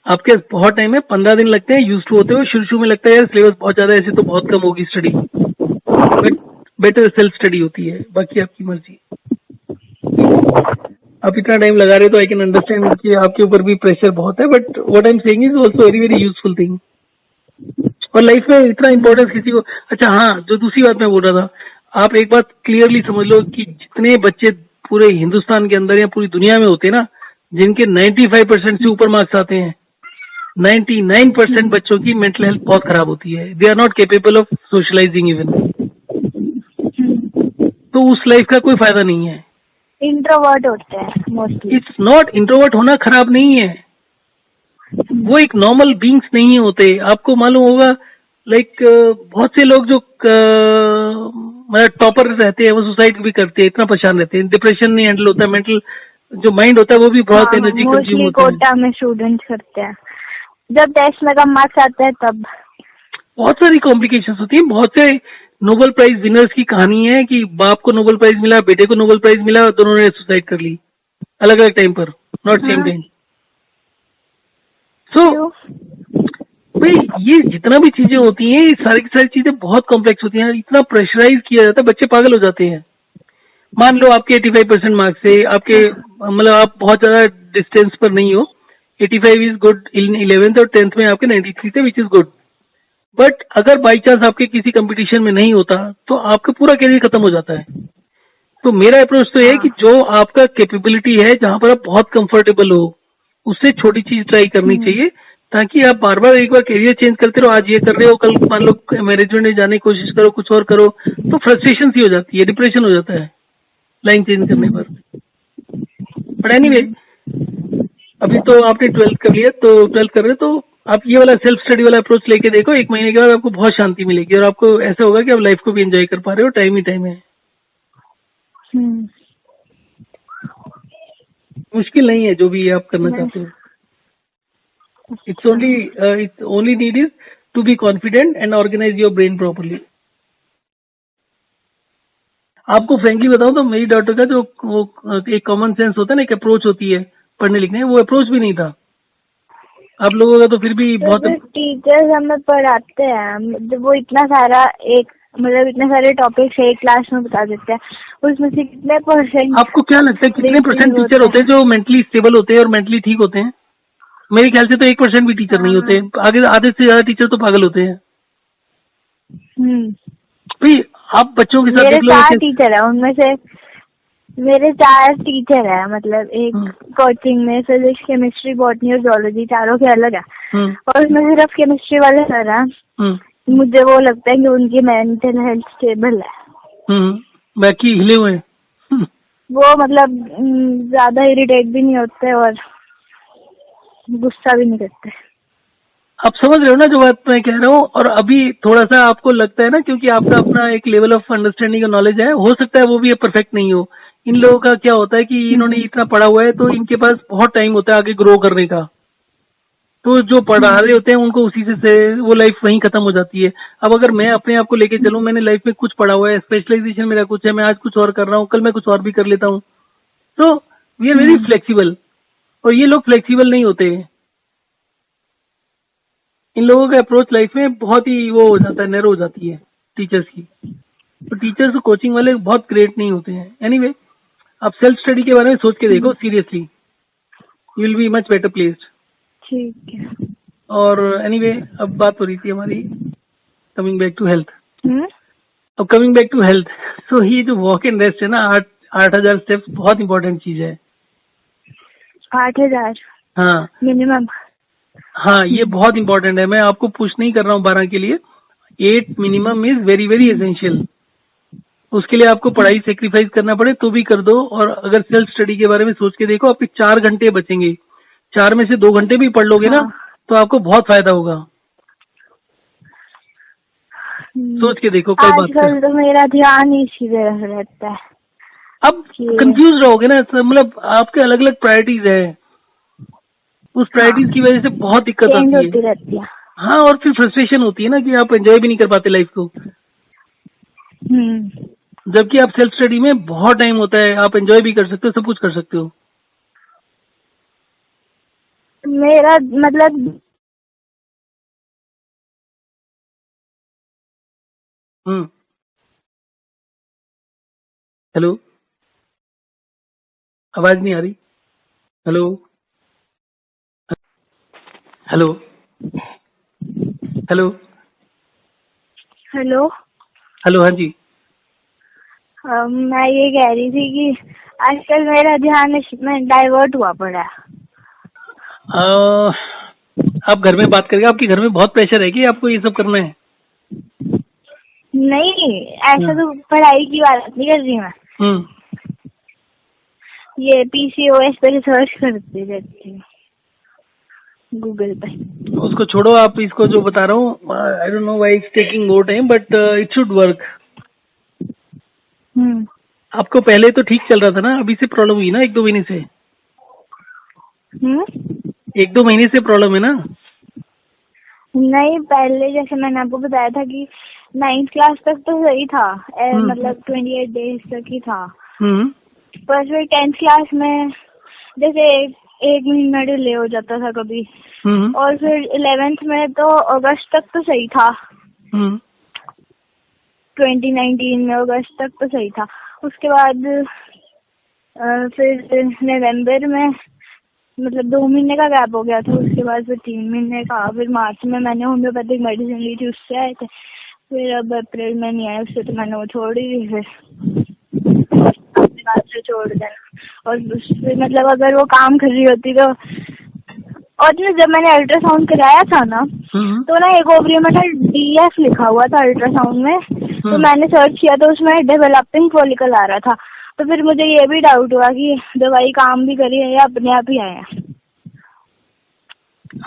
आपके पास बहुत टाइम है, 15 दिन लगते हैं यूज टू होते हुए। शुरू में लगता है यार सिलेबस बहुत ज्यादा है, ऐसे तो बहुत कम होगी study, but better self study होती है। बाकी आपकी मर्जी। आप इतना टाइम लगा रहे हो तो आई कैन अंडरस्टैंड कि आपके ऊपर भी प्रेशर बहुत है, but what I am saying is also very very useful thing. और लाइफ में इतना इम्पोर्टेंस किसी को। अच्छा हाँ, जो दूसरी बात मैं बोल रहा था, आप एक बात क्लियरली समझ लो कि जितने बच्चे पूरे हिंदुस्तान के अंदर या पूरी दुनिया में होते हैं ना, जिनके 95% से ऊपर मार्क्स आते हैं, 99% बच्चों की मेंटल हेल्थ बहुत खराब होती है। They are not capable of socialising even. तो उस लाइफ का कोई फायदा नहीं है। इंट्रोवर्ट होते हैं मोस्टली। इट्स नॉट, इंट्रोवर्ट होना खराब नहीं है, वो एक नॉर्मल बींग्स नहीं होते। आपको मालूम होगा, लाइक बहुत से लोग जो मतलब टॉपर रहते हैं वो सुसाइड भी करते हैं, इतना परेशान रहते हैं, डिप्रेशन नहीं हैंडल होता, मेंटल जो माइंड होता है वो भी बहुत एनर्जी कंज्यूम मोस्टली होता है। कोटा में स्टूडेंट्स करते हैं, जब टेस्ट में कम मार्क्स आते हैं तब। बहुत सारी कॉम्प्लिकेशंस होती हैं। बहुत से नोबेल प्राइज विनर्स की कहानी है कि बाप को नोबेल प्राइज मिला, बेटे को नोबेल प्राइज मिला, दोनों ने सुसाइड कर ली अलग अलग टाइम पर, नॉट सेम टाइम। सो भाई ये जितना भी चीजें होती हैं, ये सारी की सारी चीजें बहुत कॉम्प्लेक्स होती हैं। इतना प्रेशराइज किया जाता है, बच्चे पागल हो जाते हैं। मान लो आपके 85% मार्क्स से आपके मतलब आप बहुत ज्यादा डिस्टेंस पर नहीं हो, 85 इज गुड इन 11th और 10th में आपके 93 थे, विच इज गुड। बट अगर बाई चांस आपके किसी कंपटीशन में नहीं होता तो आपका पूरा करियर खत्म हो जाता है। तो मेरा अप्रोच तो ये है कि जो आपका कैपेबिलिटी है, जहां पर आप बहुत कंफर्टेबल हो, उससे छोटी चीज ट्राई करनी चाहिए, ताकि आप बार बार एक बार करियर चेंज करते रहो। आज ये कर रहे हो, कल मान लो मैनेजमेंट में जाने की कोशिश करो, कुछ और करो, तो फ्रस्ट्रेशन सी हो जाती है, डिप्रेशन हो जाता है लाइन चेंज करने पर। बट एनीवे, अभी तो आपने 12th कर लिया, तो 12th कर रहे हो तो आप ये वाला सेल्फ स्टडी वाला अप्रोच लेके देखो। 1 महीने के बाद आपको बहुत शांति मिलेगी और आपको ऐसा होगा कि आप लाइफ को भी एंजॉय कर पा रहे हो, टाइम ही टाइम है। मुश्किल नहीं है जो भी आप करना चाहते हो। It's only need is to be confident and organise your brain properly. आपको फ्रेंकली बताऊं तो मेरी डॉटर का जो वो एक कॉमन सेंस होता है ना, एक अप्रोच होती है पढ़ने लिखने, वो अप्रोच भी नहीं था। आप लोगों का तो फिर भी बहुत। टीचर्स हमें पढ़ाते हैं, वो इतना सारा इतने सारे टॉपिक्स एक क्लास में बता देते हैं, उसमें से कितने परसेंट। आपको क्या लगता है कितने परसेंट टीचर होते हैं जो मेंटली स्टेबल होते हैं और मेंटली ठीक होते हैं? मेरे ख्याल से तो 1% भी टीचर नहीं होते। आगे आधे से ज्यादा टीचर तो पागल होते हैं। भाई आप बच्चों के साथ मेरे 4 टीचर है, उनमें से मेरे 4 टीचर है, मतलब एक कोचिंग में फिजिक्स, केमिस्ट्री, बॉटनी और जूलॉजी, चारों के अलग है, और उसमें सिर्फ केमिस्ट्री वाले सर हैं। मुझे वो लगता है कि उनकी मेंटल हेल्थ स्टेबल है। बाकी हिले हुए हैं। वो मतलब ज्यादा इरिटेट भी नहीं होते और गुस्सा भी नहीं करते। आप समझ रहे हो ना जो बात मैं कह रहा हूँ? और अभी थोड़ा सा आपको लगता है ना, क्योंकि आपका अपना एक लेवल ऑफ अंडरस्टैंडिंग और नॉलेज है, हो सकता है वो भी परफेक्ट नहीं हो। इन लोगों का क्या होता है कि इन्होंने इतना पढ़ा हुआ है तो इनके पास बहुत टाइम होता है आगे ग्रो करने का। तो जो पढ़ा रहे होते हैं उनको उसी से वो लाइफ वहीं खत्म हो जाती है। अब अगर मैं अपने आप को लेके चलूं, मैंने लाइफ में कुछ पढ़ा हुआ है, स्पेशलाइजेशन मेरा कुछ है, मैं आज कुछ और कर रहा हूँ, कल मैं कुछ और भी कर लेता हूँ। तो वी आर वेरी फ्लेक्सिबल, और ये लोग फ्लेक्सिबल नहीं होते। इन लोगों का अप्रोच लाइफ में बहुत ही वो हो जाता है, नैरो हो जाती है। टीचर्स की। तो टीचर्स और कोचिंग वाले बहुत ग्रेट नहीं होते हैं। एनीवे, आप सेल्फ स्टडी के बारे में सोच के देखो seriously, you will be much better placed. ठीक है। और एनीवे, अब बात हो रही थी हमारी कमिंग बैक टू हेल्थ। हम्म। अब कमिंग बैक टू हेल्थ, सो ये जो वॉक एंड रेस्ट है ना, 8,000 स्टेप्स बहुत इंपॉर्टेंट चीज है। 8,000 हाँ मिनिमम। हाँ, ये बहुत इंपॉर्टेंट है। मैं आपको पुश नहीं कर रहा हूँ 12 के लिए, 8 minimum is very very essential. उसके लिए आपको पढ़ाई सेक्रीफाइस करना पड़े तो भी कर दो। और अगर सेल्फ स्टडी के बारे में सोच के देखो, आपके 4 घंटे बचेंगे, 4 में से 2 घंटे भी पढ़ लोगे ना, हाँ। तो आपको बहुत फायदा होगा। सोच के देखो कल बात आजकल तो मेरा ध्यान ही इसी तरफ रहता है। अब कंफ्यूज रहोगे ना, मतलब आपके अलग अलग प्रायोरिटीज है, उस प्रायोरिटीज की वजह से बहुत दिक्कत चेंज आती होती है। रहती है। हाँ, और फिर फ्रस्ट्रेशन होती है ना कि आप एंजॉय भी नहीं कर पाते लाइफ को। जबकि आप सेल्फ स्टडी में बहुत टाइम होता है, आप एंजॉय भी कर सकते हो, सब कुछ कर सकते हो। मेरा मतलब हेलो, आवाज नहीं आ रही। Hello hello hello hello. Hello, हाँ जी। मैं ये कह रही थी कि आजकल मेरा ध्यान इसमें डाइवर्ट हुआ पड़ा है। आप घर में बात करेंगे, आपके घर में बहुत प्रेशर है कि आपको ये सब करना है? नहीं, ऐसा तो पढ़ाई की बात नहीं कर रही मैं। ये PCOS पे रिसर्च करती रहती हूँ गूगल पे। उसको छोड़ो, आप इसको जो बता रहा हूँ, I don't know why it's taking more time, but it should work. आपको पहले तो ठीक चल रहा था ना, अभी से प्रॉब्लम हुई ना 1-2 महीने से? 1-2 महीने से प्रॉब्लम है ना? नहीं, पहले जैसे मैंने आपको बताया था कि 9th क्लास तक तो सही था, मतलब 28 डेज तक ही था। पर फिर 10th क्लास में जैसे एक महीना डिले हो जाता था कभी, और फिर 11th में तो अगस्त तक तो सही था। 2019 में अगस्त तक तो सही था। उसके बाद फिर नवंबर में मतलब 2 महीने का गैप हो गया था। उसके बाद फिर 3 महीने का, फिर मार्च में मैंने होम्योपैथिक मेडिसिन ली थी, उससे आए थे। फिर अब अप्रैल में नहीं आए, उससे तो मैंने वो छोड़ ही दी। फिर अपने बात से छोड़ देना। और फिर मतलब अगर वो काम कर रही होती तो, और जब मैंने अल्ट्रासाउंड कराया था ना, तो ना एक ओवरी में DF लिखा हुआ था अल्ट्रासाउंड में। तो मैंने सर्च किया तो उसमें डेवलपिंग फॉलिकल आ रहा था। तो फिर मुझे ये भी डाउट हुआ कि दवाई काम भी करी है या अपने आप ही आया।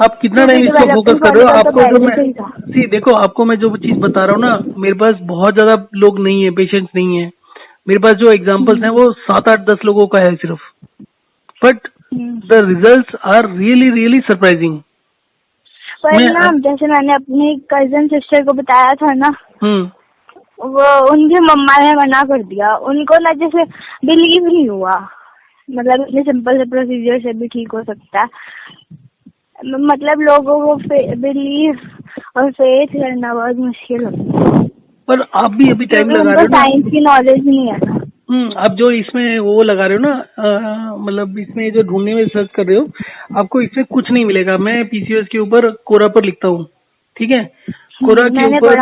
आप कितना टाइम इसको फोकस कर रहे हो? आपको जो मैं देखो, आपको मैं जो चीज बता रहा हूँ ना, मेरे पास बहुत ज्यादा लोग नहीं है, पेशेंट्स नहीं है। मेरे पास जो एग्जांपल्स हैं वो 7-8-10 लोगों का है सिर्फ, but the results are really really surprising. पर ना जैसे मैंने अपनी कजन सिस्टर को बताया था ना, वो उनकी मम्मा ने मना कर दिया। उनको ना जैसे बिलीव नहीं हुआ, मतलब इतने सिंपल से प्रोसीजर से भी ठीक हो सकता है। मतलब लोगों को बिलीव और फेथ करना बहुत मुश्किल होता है। पर आप भी अभी टाइम लगा रहे हो ना, साइंस की नॉलेज नहीं है। आप जो इसमें वो लगा रहे हो ना, मतलब इसमें जो ढूंढने में सर्च कर रहे हो, आपको इसमें कुछ नहीं मिलेगा। मैं PCOS के ऊपर कोरा पर लिखता हूँ, ठीक है? कोरा के ऊपर,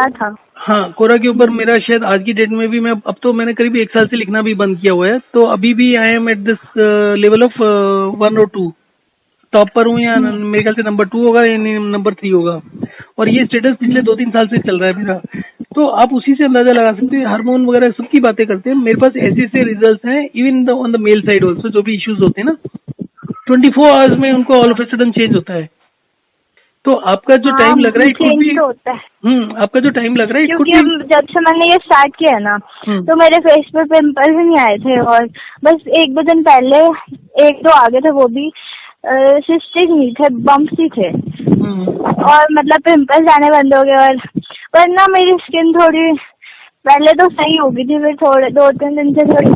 हाँ, कोरा के ऊपर मेरा शायद आज की डेट में भी, मैं अब तो मैंने करीब 1 साल से लिखना भी बंद किया हुआ है, तो अभी भी I am at this level of 1 और 2 टॉप पर हूँ, या मेरे ख्याल से नंबर 2 होगा या नंबर 3 होगा। और ये स्टेटस पिछले 2-3 साल से चल रहा है मेरा। तो आप उसी से अंदाजा लगा सकते हैं, हार्मोन वगैरह सबकी बातें करते हैं। मेरे पास ऐसे ऐसे रिजल्ट्स हैं, even on the male side also, जो भी इश्यूज होते हैं ना, 24 आवर्स में उनको all of a sudden change होता है। तो आपका जो टाइम लग रहा है, चेंज तो होता है। आपका जो टाइम लग रहा है, क्योंकि जब से मैंने ये स्टार्ट किया ना, तो मेरे फेस पे पिंपल्स नहीं आए थे, और बस 1-2 दिन पहले 1-2 आ गए थे, वो भी सिस्टिक नहीं थे, बम्प्स ही थे। और मतलब पिंपल्स आने बंद हो गए। और पर ना मेरी स्किन थोड़ी पहले तो सही हो गई थी, फिर थोड़े 2-3 दिन से थोड़ी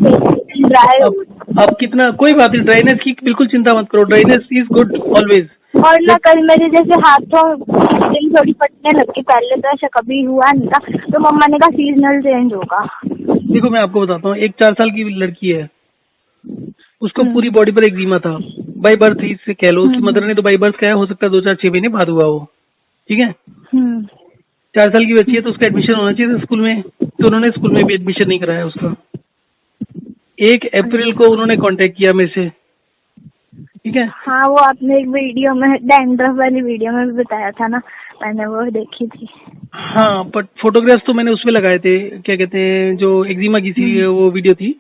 ड्राई हो गई। अब कितना, कोई बात नहीं, ड्राइनेस की बिल्कुल चिंता मत करो, ड्राइनेस इज गुड ऑलवेज। और ना कल मेरे जैसे हाथों की थोड़ी फटने लगी, पहले तो ऐसा कभी हुआ नहीं था, तो मम्मा ने कहा सीजनल चेंज होगा। देखो मैं आपको बताता हूँ, एक 4 साल की लड़की है, उसको पूरी हम्म बॉडी पर एक्जिमा था, बाई बर्थ ही से कह लो, उसकी मदर ने तो बाई बर्थ कहा, हो सकता है 2 4 6 महीने बाद हुआ हो, ठीक है। हम्म 4 साल की बच्ची है तो उसका एडमिशन होना चाहिए था स्कूल में, तो उन्होंने स्कूल में भी एडमिशन नहीं कराया उसका। 1 अप्रैल को उन्होंने कांटेक्ट किया मेरे से, ठीक है। हाँ, वो आपने एक वीडियो में, डैंड्रफ वाली वीडियो में भी बताया था ना, मैंने वो देखी थी। हाँ बट फोटोग्राफ्स तो मैंने उसमें लगाए थे, क्या कहते हैं, जो एक्जिमा की थी वो वीडियो थी,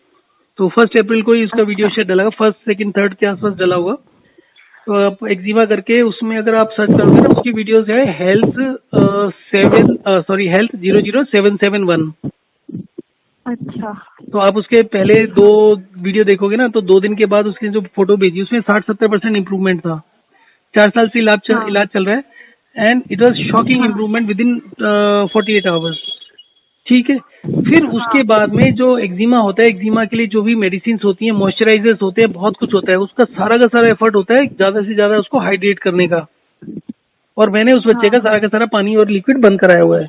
तो 1 अप्रैल को ही उसका वीडियो अच्छा। शायद डला, 1 2 3 के आसपास डला हुआ। तो आप एक्जिमा करके उसमें अगर आप सर्च करोगे ना, उसकी वीडियोस है हेल्थ 00771। अच्छा। तो आप उसके पहले 2 वीडियो देखोगे ना, तो 2 दिन के बाद उसकी जो फोटो भेजी उसमें 60-70% इम्प्रूवमेंट था। 4 साल से हाँ इलाज चल रहा है, एंड इट वॉज शॉकिंग हाँ इम्प्रूवमेंट विद इन 48 आवर्स, ठीक है। फिर हाँ। उसके बाद में जो एक्जिमा होता है, एक्जिमा के लिए जो भी मेडिसिन होती है, मॉइस्चराइजर्स होते हैं, बहुत कुछ होता है, उसका सारा का सारा एफर्ट होता है ज्यादा से ज्यादा उसको हाइड्रेट करने का। और मैंने उस बच्चे हाँ। का सारा पानी और लिक्विड बंद कराया हुआ है,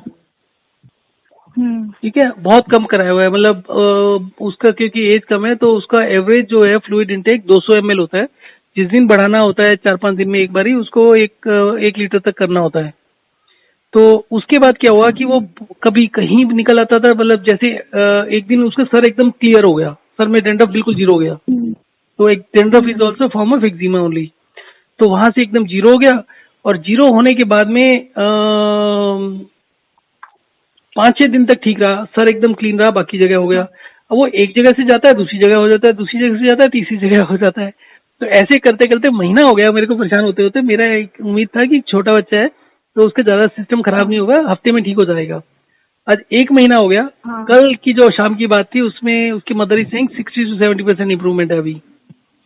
ठीक है, बहुत कम कराया हुआ है, मतलब उसका क्योंकि एज कम है, तो उसका एवरेज जो है फ्लूइड इंटेक 200 ml होता है। जिस दिन बढ़ाना होता है 4 5 दिन में एक बारी, उसको 1 लीटर तक करना होता है। तो उसके बाद क्या हुआ कि वो कभी कहीं भी निकल आता था, मतलब जैसे एक दिन उसका सर एकदम क्लियर हो गया, सर में डैंड्रफ बिल्कुल जीरो हो गया। तो एक dandruff is also form of eczema only. तो वहां से एकदम जीरो हो गया, और जीरो होने के बाद में 5 6 दिन तक ठीक रहा, सर एकदम क्लीन रहा, बाकी जगह हो गया। अब वो एक जगह से जाता है दूसरी जगह हो जाता है, दूसरी जगह से जाता है तीसरी जगह हो जाता है। तो ऐसे करते करते महीना हो गया मेरे को परेशान होते होते। मेरा एक उम्मीद था कि छोटा बच्चा है तो उसका ज्यादा सिस्टम खराब नहीं होगा, हफ्ते में ठीक हो जाएगा। आज 1 महीना हो गया। हाँ। कल की जो शाम की बात थी उसमें उसकी mother is saying 60 to 70% improvement है अभी।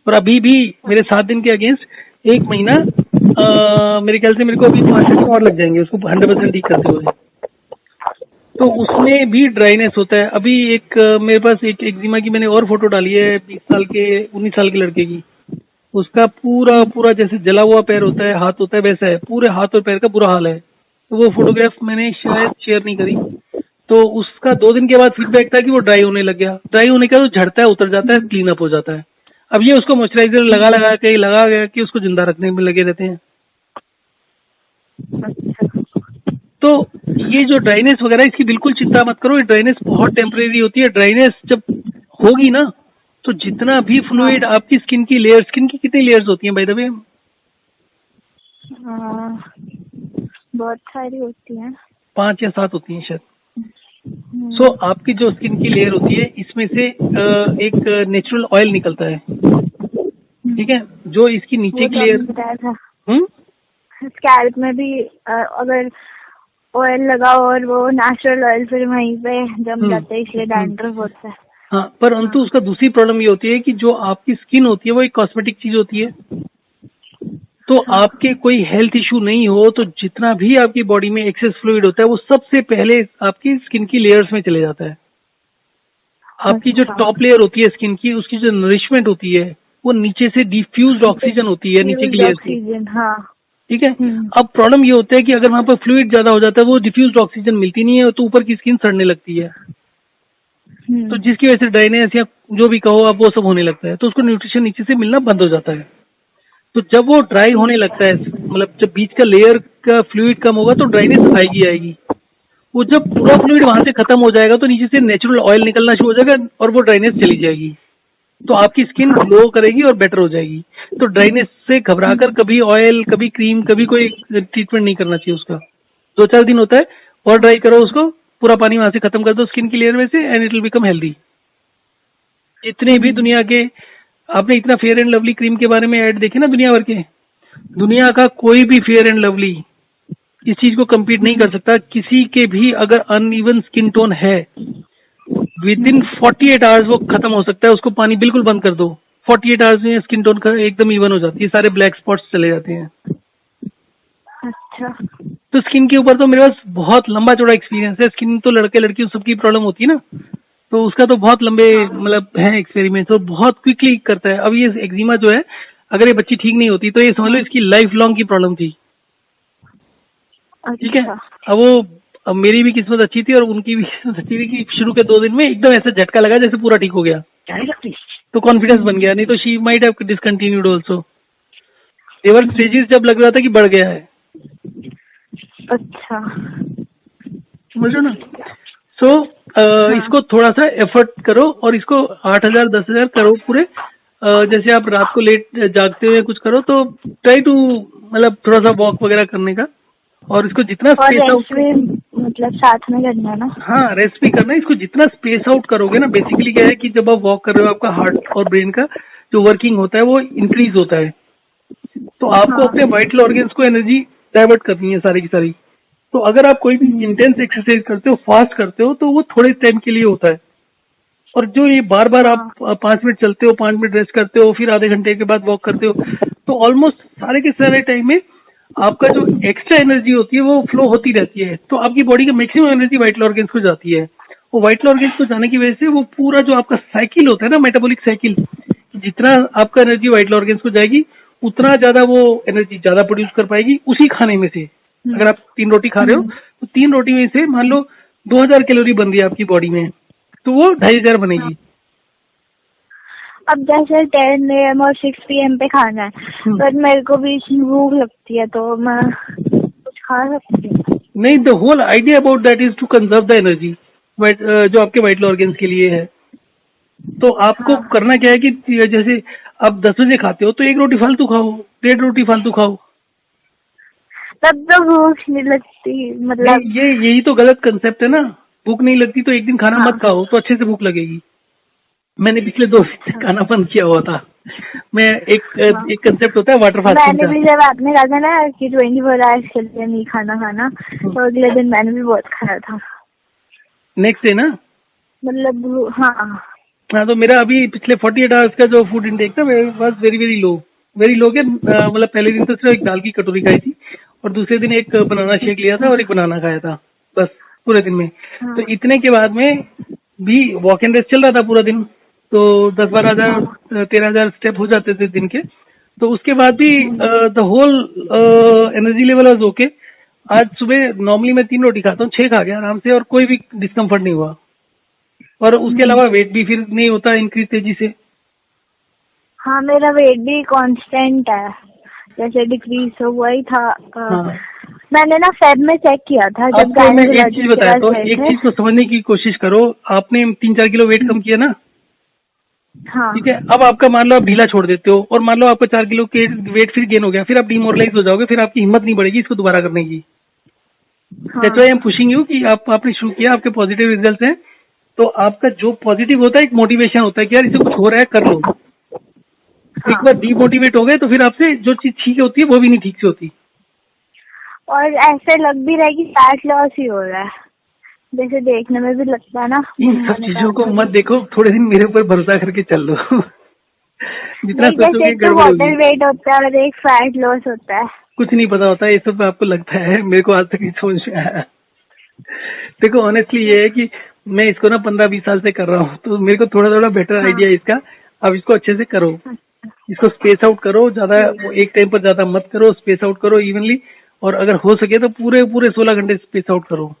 और अभी भी मेरे 7 दिन के अगेंस्ट 1 महीना, मेरे ख्याल से मेरे को अभी 5 दिन और लग जाएंगे उसको 100% ठीक करते हुए। तो उसमें भी ड्राइनेस होता है। अभी एक मेरे पास एक एक्जिमा की मैंने और फोटो डाली है, 20 साल के 19 साल के लड़के की। उसका पूरा पूरा जैसे जला हुआ पैर होता है, हाथ होता है, वैसा है, पूरे हाथ और पैर का बुरा हाल है। तो वो फोटोग्राफ मैंने शायद शेयर नहीं करी। तो उसका 2 दिन के बाद फीडबैक था कि वो ड्राई होने लग गया। ड्राई होने का तो झड़ता है, उतर जाता है, क्लीन अप हो जाता है। अब ये उसको मॉइस्चराइजर लगा गया कि उसको जिंदा रखने में लगे रहते हैं। तो ये जो ड्राइनेस वगैरह, इसकी बिल्कुल चिंता मत करो, ये ड्राइनेस बहुत टेम्परेरी होती है। ड्राइनेस जब होगी ना, तो जितना भी फ्लूइड आपकी स्किन की कितनी लेयर्स होती हैं बाय द वे? हाँ, बहुत सारी होती है। 5 या 7 होती हैं शायद। सो आपकी जो स्किन की लेयर होती है, इसमें से एक नेचुरल ऑयल निकलता है, ठीक है, जो इसकी नीचे वो की तो लेयर। आपने बताया था, स्कैल्प में भी अगर ऑयल लगाओ और वो नेचुरल ऑयल फिर वहीं पे जम जाता है, इसलिए डैंड्रफ होता है। हाँ, परंतु उसका दूसरी प्रॉब्लम ये होती है कि जो आपकी स्किन होती है वो एक कॉस्मेटिक चीज होती है। तो आपके कोई हेल्थ इशू नहीं हो तो जितना भी आपकी बॉडी में एक्सेस फ्लूइड होता है वो सबसे पहले आपकी स्किन की लेयर्स में चले जाता है। आपकी जो टॉप लेयर होती है स्किन की, उसकी जो नरिशमेंट होती है वो नीचे से डिफ्यूज्ड ऑक्सीजन होती है नीचे की लेयर से, हाँ। ठीक है। अब प्रॉब्लम ये होता है कि अगर वहां पर फ्लूइड ज्यादा हो जाता है, वो डिफ्यूज्ड ऑक्सीजन मिलती नहीं है, तो ऊपर की स्किन सड़ने लगती है। तो जिसकी वजह से ड्राइनेस या जो भी कहो आप, वो सब होने लगता है। तो उसको न्यूट्रिशन नीचे से मिलना बंद हो जाता है। तो जब वो ड्राई होने लगता है, मतलब जब बीच का लेयर का फ्लूइड कम होगा तो ड्राइनेस आएगी। वो जब पूरा फ्लूइड वहां से खत्म हो जाएगा तो नीचे से नेचुरल ऑयल निकलना शुरू हो जाएगा और वो ड्राइनेस चली जाएगी। तो आपकी स्किन ग्लो करेगी और बेटर हो जाएगी। तो ड्राइनेस से घबराकर कभी ऑयल, कभी क्रीम, कभी कोई ट्रीटमेंट नहीं करना चाहिए उसका। 2 4 दिन होता है और ड्राई करो उसको, पूरा पानी वहां से खत्म कर दो स्किन की लेयर में से, and it will become healthy. जितने भी दुनिया के, आपने इतना फेयर एंड लवली क्रीम के बारे में ऐड देखे ना दुनिया भर के, दुनिया का कोई भी फेयर एंड लवली इस चीज को कम्पीट नहीं कर सकता। किसी के भी अगर अनइवन स्किन टोन है, विद इन 48 आवर्स वो खत्म हो सकता है। उसको पानी बिल्कुल बंद कर दो, 48 आवर्स में स्किन टोन का एकदम इवन हो जाती है, सारे ब्लैक स्पॉट्स चले जाते हैं। अच्छा। तो स्किन के ऊपर तो मेरे पास बहुत लंबा चौड़ा एक्सपीरियंस है। स्किन तो लड़के लड़कियों सबकी प्रॉब्लम होती है ना, तो उसका तो बहुत लंबे मतलब है एक्सपेरिमेंट, और बहुत क्विकली करता है। अब ये एक्जिमा जो है, अगर ये बच्ची ठीक नहीं होती तो ये समझ लो इसकी लाइफ लॉन्ग की प्रॉब्लम थी। ठीक है, अच्छा। अब मेरी भी किस्मत अच्छी थी और उनकी भी किस्मत अच्छी थी कि शुरू के 2 दिन में एकदम ऐसा झटका लगा जैसे पूरा ठीक हो गया, तो कॉन्फिडेंस बन गया, नहीं तो she might have discontinued also. Their stages जब लग रहा था कि बढ़ गया है। अच्छा। समझ रहे हो ना? सो इसको थोड़ा सा एफर्ट करो और इसको 8,000 10,000 करो पूरे। जैसे आप रात को लेट जागते हुए कुछ करो तो ट्राई टू मतलब थोड़ा सा वॉक वगैरह करने का, और इसको जितना और स्पेस आउट, रेस्ट भी मतलब साथ में करना है ना? हाँ रेस्ट भी करना है। इसको जितना स्पेस आउट करोगे ना, बेसिकली क्या है कि जब आप वॉक कर रहे हो आपका हार्ट और ब्रेन का जो वर्किंग होता है वो इंक्रीज होता है, तो आपको हाँ। अपने वाइटल ऑर्गन्स को एनर्जी डाइवर्ट करनी है सारी की सारी। तो अगर आप कोई भी इंटेंस एक्सरसाइज करते हो, फास्ट करते हो, तो वो थोड़े टाइम के लिए होता है। और जो ये बार बार आप 5 मिनट चलते हो, 5 मिनट रेस्ट करते हो, फिर आधे घंटे के बाद वॉक करते हो, तो ऑलमोस्ट सारे के सारे टाइम में आपका जो एक्स्ट्रा एनर्जी होती है वो फ्लो होती रहती है। तो आपकी बॉडी का मैक्सिमम एनर्जी वाइटल ऑर्गन्स को जाती है। वो वाइटल ऑर्गन्स को जाने की वजह से वो पूरा जो आपका साइकिल होता है ना, मेटाबॉलिक साइकिल, जितना आपका एनर्जी वाइटल ऑर्गन्स को जाएगी उतना ज्यादा वो एनर्जी ज्यादा प्रोड्यूस कर पाएगी उसी खाने में से। अगर आप 3 रोटी खा रहे हो तो 3 रोटी में से मान लो 2,000 कैलोरी बन रही है आपकी बॉडी में, तो वो 2,500 बनेगी। अब जैसे 10 AM और 6 PM पे खाना है, पर मेरे को बीच में भूख लगती है तो मैं कुछ खा सकती हूँ? नहीं, the whole idea about that is to conserve the energy जो आपके वाइटल ऑर्गन्स के लिए है। तो आपको करना क्या है कि जैसे आप 10 बजे खाते हो तो 1 रोटी फालतू खाओ, 1.5 रोटी फालतू खाओ। तब तो भूख नहीं लगती मतलब। यही तो गलत कंसेप्ट है ना। भूख नहीं लगती तो एक दिन खाना मत खाओ तो अच्छे से भूख लगेगी। मैंने पिछले 2 दिन से खाना बंद किया हुआ था। मैं एक कंसेप्ट होता है वाटर फास्टिंग मैंने का। भी जब आपने कहा था ना कि 24 आवर्स के लिए नहीं खाना खाना, तो अगले दिन मैंने भी बहुत खाया था। नेक्स्ट डे ना? मतलब हाँ, तो मेरा अभी पिछले 48 आवर्स का जो फूड इंटेक था वाज वेरी वेरी लो, के मतलब पहले दिन तो सिर्फ एक दाल की कटोरी खाई थी और दूसरे दिन एक बनाना शेक लिया था और एक बनाना खाया था, बस पूरे दिन में। तो इतने के बाद में भी वॉक एंड रेस्ट चल रहा था पूरा दिन, तो 10-12 हजार 13,000 स्टेप हो जाते थे दिन के। तो उसके बाद भी the whole energy level was okay. आज सुबह नॉर्मली मैं 3 रोटी खाता हूँ, 6 खा गया आराम से और कोई भी डिस्कम्फर्ट नहीं हुआ। और उसके अलावा वेट भी फिर नहीं होता इंक्रीज तेजी से। हाँ, मेरा वेट भी कांस्टेंट है, जैसे डिक्रीज हुआ ही था। मैंने ना फेब में चेक किया था जब आपको मैं एक चीज बताया, तो एक चीज को समझने की कोशिश करो। आपने 3-4 किलो वेट कम किया ना, हाँ। ठीक है। अब आपका मान लो आप ढीला छोड़ देते हो और मान लो आपका 4 किलो के वेट फिर गेन हो गया, फिर आप डिमोरलाइज हो जाओगे, फिर आपकी हिम्मत नहीं बढ़ेगी इसको दोबारा करने की। That's why I am pushing you कि आपने शुरू किया, आपके पॉजिटिव रिजल्ट हैं, तो आपका जो पॉजिटिव होता है एक मोटिवेशन होता है कि यार इसे कुछ हो रहा है कर लो। एक बार डीमोटिवेट हो गए तो फिर आपसे जो चीज ठीक होती है वो भी नहीं ठीक से होती। और ऐसे लग भी रहा है कि फैट लॉस ही हो रहा है, जैसे देखने में भी लगता है ना। इन सब चीजों को मत देखो, थोड़े दिन मेरे ऊपर भरोसा करके चल लो। जितना सोचोगे गड़बड़ होगी। वाटर वेट होता है और एक फैट लॉस होता है। कुछ नहीं पता होता, ये सब आपको लगता है, मेरे को आज तक नहीं समझ में आया। देखो ऑनेस्टली ये है कि मैं इसको ना 15-20 साल से कर रहा हूँ, तो मेरे को थोड़ा थोड़ा बेटर आइडिया है इसका। अब इसको अच्छे से करो, इसको स्पेस आउट करो, ज्यादा एक टाइम पर ज्यादा मत करो, स्पेस आउट करो इवनली। और अगर हो सके तो पूरे 16 घंटे स्पेस आउट करो।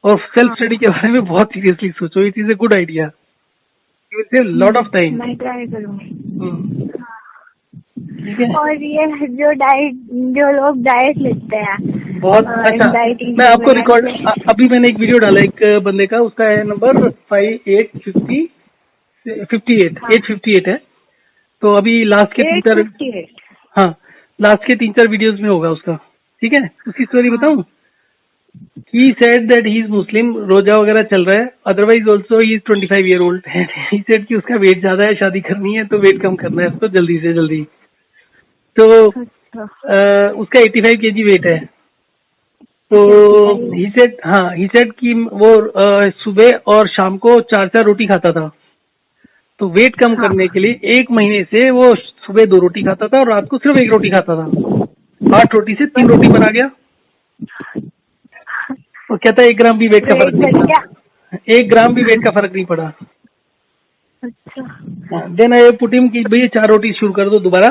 और सेल्फ स्टडी के बारे में बहुत सीरियसली सोचो, it is a good idea, you will save lot of time. मैं ट्राई करूंगी। ठीक है। और ये जो लोग डाइट लेते हैं बहुत अच्छा, मैं आपको रिकॉर्ड अभी मैंने एक वीडियो डाला एक बंदे का, उसका है नंबर 858 है। तो अभी लास्ट के 3-4 हाँ लास्ट के 3-4 वीडियोस में होगा उसका, ठीक है। उसकी स्टोरी बताऊं? He said that he is Muslim, रोजा वगैरह चल रहा है, otherwise also he is 25 year old. He said कि उसका वेट ज्यादा है, शादी करनी है तो वेट कम करना है उसको जल्दी से जल्दी। तो उसका 85 kg वेट है। तो he said कि वो सुबह और शाम को 4-4 रोटी खाता था। तो वेट कम करने के लिए 1 महीने से वो सुबह 2 रोटी खाता था और रात को सिर्फ 1 रोटी खाता था। 8 रोटी से 3 रोटी बना गया। और कहता है 1 ग्राम भी वेट का फर्क नहीं पड़ा। 1 ग्राम भी वेट का फर्क नहीं पड़ा। अच्छा। देन आई पुट हिम कि भैया 4 रोटी शुरू कर दो दोबारा,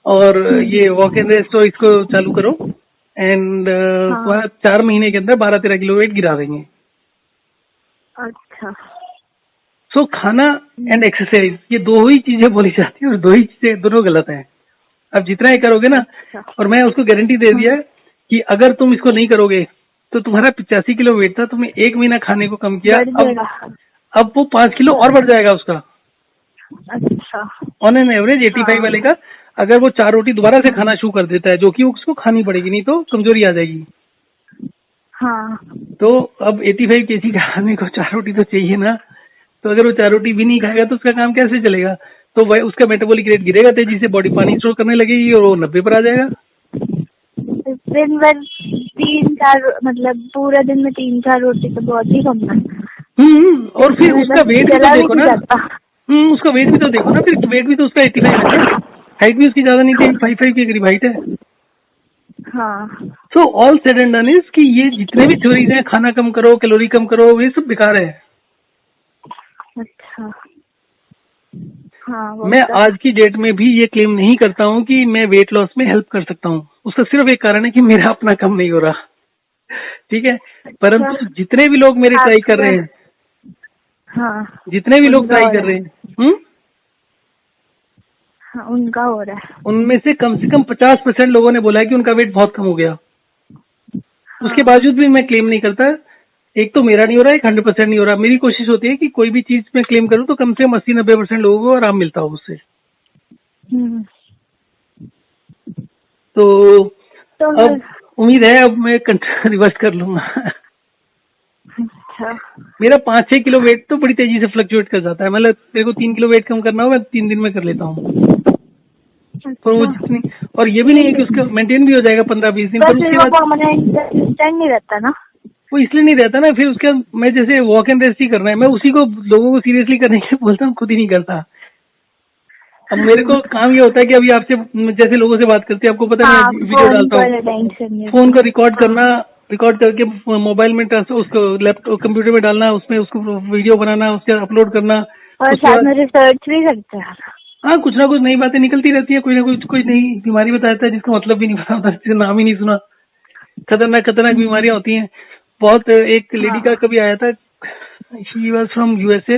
और ये वॉक एंड रेस्ट इसको चालू करो एंड हाँ। 4 महीने के अंदर 12-13 किलो वेट गिरा देंगे। अच्छा। सो खाना एंड एक्सरसाइज ये दो ही चीजें बोली जाती है और दो ही चीजें दोनों गलत हैं। अब जितना ही करोगे ना, अच्छा। और मैं उसको गारंटी दे दिया कि अगर तुम इसको नहीं करोगे तो तुम्हारा 85 किलो वेट था, तुमने 1 महीना खाने को कम किया, बढ़ जाएगा। अब वो 5 किलो और बढ़ जाएगा उसका। अच्छा। ऑन एन एवरेज 85 हाँ। वाले का अगर वो 4 रोटी दोबारा से खाना शुरू कर देता है, जो कि उसको खानी पड़ेगी, नहीं तो कमजोरी आ जाएगी। हाँ। तो अब 85 केजी का आदमी को 4 रोटी तो चाहिए ना, तो अगर वो 4 रोटी भी नहीं खाएगा तो उसका काम कैसे चलेगा? तो वह उसका मेटाबॉलिक रेट गिरेगा तेजी से, बॉडी पानी स्टोर करने लगेगी और वो 90 पर आ जाएगा। दिन भर 3-4 मतलब पूरा दिन में 3-4 रोटी तो बहुत ही कम है। और फिर उसका वेट भी तो चला देखो नहीं ना। जाता। उसका वेट भी तो देखो ना, फिर वेट भी तो उसका 85 है। हाइट भी उसकी ज्यादा नहीं थी, 55 के करीब हाइट है। हाँ। So all said and done is कि ये जितने भी थ्योरीज हैं, खाना कम करो, कैलोरी कम करो, ये सब बेकार है। अच्छा। हाँ, मैं आज की डेट में भी ये क्लेम नहीं करता हूँ कि मैं वेट लॉस में हेल्प कर सकता हूँ। उसका सिर्फ एक कारण है कि मेरा अपना कम नहीं हो रहा, ठीक है। परंतु जितने भी लोग मेरे ट्राई कर रहे हैं, हाँ, जितने भी लोग उनका ट्राई हो कर रहा रहे है। हैं, हाँ, उनका हो रहा है। उनमें से कम 50% लोगों ने बोला है कि उनका वेट बहुत कम हो गया। हाँ। उसके बावजूद भी मैं क्लेम नहीं करता। एक तो मेरा नहीं हो रहा है, 100% नहीं हो रहा। मेरी कोशिश होती है कि कोई भी चीज में क्लेम करूं तो कम से कम 80-90% लोगों को आराम मिलता हो उससे। हम्म। तो अब उम्मीद है अब मैं रिवर्स कर लूंगा। अच्छा। मेरा 5-6 किलो वेट तो बड़ी तेजी से फ्लक्चुएट कर जाता है। मतलब मेरे को 3 किलो वेट कम करना हो, मैं 3 दिन में कर लेता हूँ। पर वो जितनी, और ये भी नहीं है कि उसका मेंटेन भी हो जाएगा 15-20 दिन, पर उसके बाद परमानेंट नहीं रहता ना। वो इसलिए नहीं रहता ना। फिर उसके मैं जैसे वॉक एंड रेस्ट ही करना है, मैं उसी को लोगों को सीरियसली करने के बोलता हूँ, खुद ही नहीं करता। अब मेरे को काम ये होता है कि अभी आपसे जैसे लोगों से बात करते हैं, आपको पता है हाँ, मैं वीडियो डालता हूँ, फोन को रिकॉर्ड करके मोबाइल में उसको लैपटॉप कंप्यूटर में डालना, उसमें उसको वीडियो बनाना, उसके अपलोड करना, और उसके साथ बाद में रिसर्च भी करते हैं। हाँ कुछ ना कुछ नई बातें निकलती रहती है। कोई ना कोई नई बीमारी बताता है जिसका मतलब भी नहीं पता होता, जिसका नाम ही नहीं सुना। खतरनाक बीमारियां होती हैं बहुत। एक लेडी का कभी आया था, शी वाज फ्रॉम यूएसए,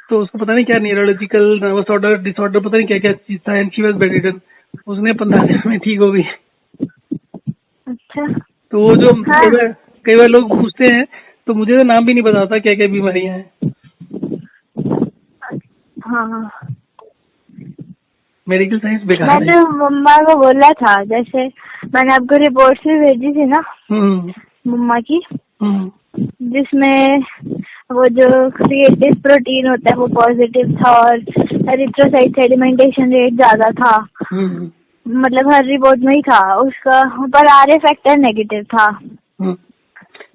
तो उसको पता नहीं क्या न्यूरोलॉजिकल नर्वस डिसऑर्डर पता नहीं क्या क्या चीज था, एंड शी वाज बेडरिडन। उसने 15 दिन में ठीक हो गई। अच्छा। तो वो जो हाँ। कई बार लोग पूछते हैं तो मुझे तो नाम भी नहीं पता होता क्या क्या बीमारियां हैं। हाँ, मेडिकल साइंस बेकार है। मैंने मम्मा को बोला था, जैसे मैंने आपको रिपोर्ट्स भी भेजी थी ना मम्मा की, जिसमें वो जो क्रिएटिव प्रोटीन होता है वो पॉजिटिव था और एरिथ्रोसाइट सेडिमेंटेशन रेट ज्यादा था। मतलब हर रिपोर्ट में ही था उसका, पर आरए फैक्टर नेगेटिव था।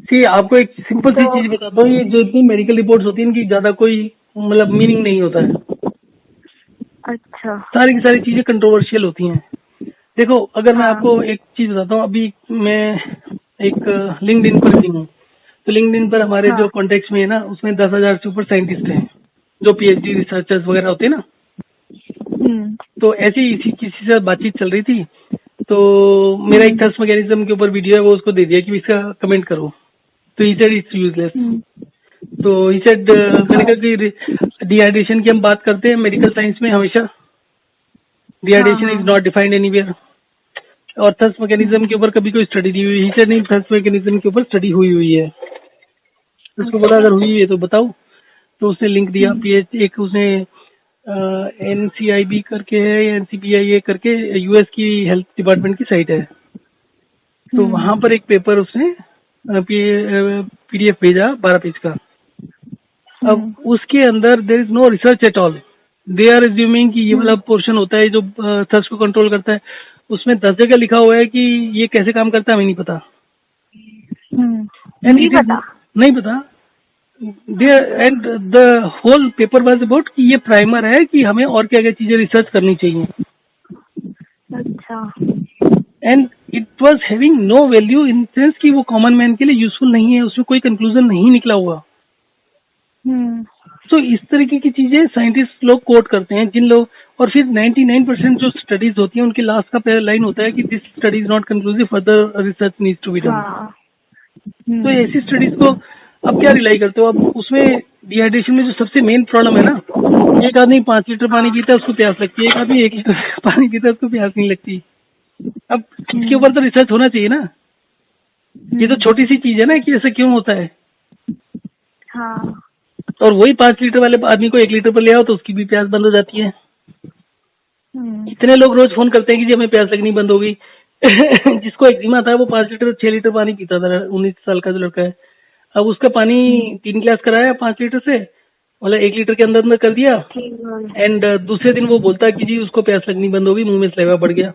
सी आपको एक सिंपल सी चीज बताता हूँ, ये जो इतनी मेडिकल रिपोर्ट्स होती है इनकी ज्यादा कोई मतलब मीनिंग नहीं होता है। अच्छा। सारी की सारी चीजें कंट्रोवर्शियल होती हैं। देखो अगर मैं हाँ। आपको एक चीज बताता हूँ, अभी मैं एक लिंक्डइन पर भी हूँ, तो लिंक्डइन पर हमारे जो कॉन्टेक्ट में है ना, उसमें 10,000 से ऊपर साइंटिस्ट हैं जो पीएचडी रिसर्चर्स वगैरह होते हैं ना। तो ऐसी किसी से बातचीत चल रही थी, तो मेरा एक थर्स्ट मैकेनिज्म के ऊपर वीडियो है, वो उसको दे दिया कि इसका कमेंट करो। तो ही सेड इट्स यूजलेस। तो ही सेड, मैंने कहा कि डिहाइड्रेशन की हम बात करते हैं मेडिकल साइंस में हमेशा, dehydration is not defined anywhere. और थर्स्ट मैकेनिज्म के ऊपर कभी कोई स्टडी नहीं हुई। ही सेड नहीं, थर्स्ट मैकेनिज्म के ऊपर स्टडी हुई है। उसको बोला अगर हुई है तो बताओ। तो उसने लिंक दिया, एक उसने NCIB करके है या NCBI करके यूएस की हेल्थ डिपार्टमेंट की साइट है, तो वहां पर एक पेपर उसने PDF भेजा 12 पेज का। अब उसके अंदर there is no research at all. They are assuming कि ये वाला पोर्शन होता है जो थर्स्ट को कंट्रोल करता है, उसमें 10 जगह लिखा हुआ है कि ये कैसे काम करता है, हमें नहीं पता। नहीं पता। And the whole paper was about कि ये प्राइमर है कि हमें और क्या क्या चीजें रिसर्च करनी चाहिए। अच्छा। And it was having no value in sense कि वो कॉमन मैन के लिए यूजफुल नहीं है, उसमें कोई कंक्लूजन नहीं निकला हुआ। तो इस तरीके की चीजें साइंटिस्ट लोग कोट करते हैं जिन लोग, और फिर 99% जो स्टडीज होती हैं उनकी लास्ट का लाइन होता है कि this study is not conclusive, further research needs to be done. हाँ। तो ऐसी स्टडीज को अब क्या रिलाई करते हो? अब उसमें डिहाइड्रेशन में जो सबसे मेन प्रॉब्लम है ना, एक आदमी 5 लीटर पानी पीता है उसको प्यास लगती है, एक आदमी 1 लीटर पानी पीता है उसको प्यास नहीं लगती। अब इसके ऊपर तो रिसर्च होना चाहिए ना। ये तो छोटी सी चीज है ना कि ऐसा क्यों होता है। हाँ। और वही 5 लीटर वाले आदमी को 1 लीटर पर ले आओ तो उसकी भी प्यास बंद हो जाती है। कितने लोग रोज फोन करते हैं कि जी हमें प्यास लगनी बंद हो गई। जिसको एक्जिमा था वो 5 लीटर 6 लीटर पानी पीता था, 19 साल का जो लड़का है। अब उसका पानी 3 गिलास कराया 5 लीटर से, मतलब 1 लीटर के अंदर कर दिया। एंड दूसरे दिन वो बोलता है कि जी उसको प्यास लगनी बंद हो गई, मुंह में सलेवा बढ़ गया।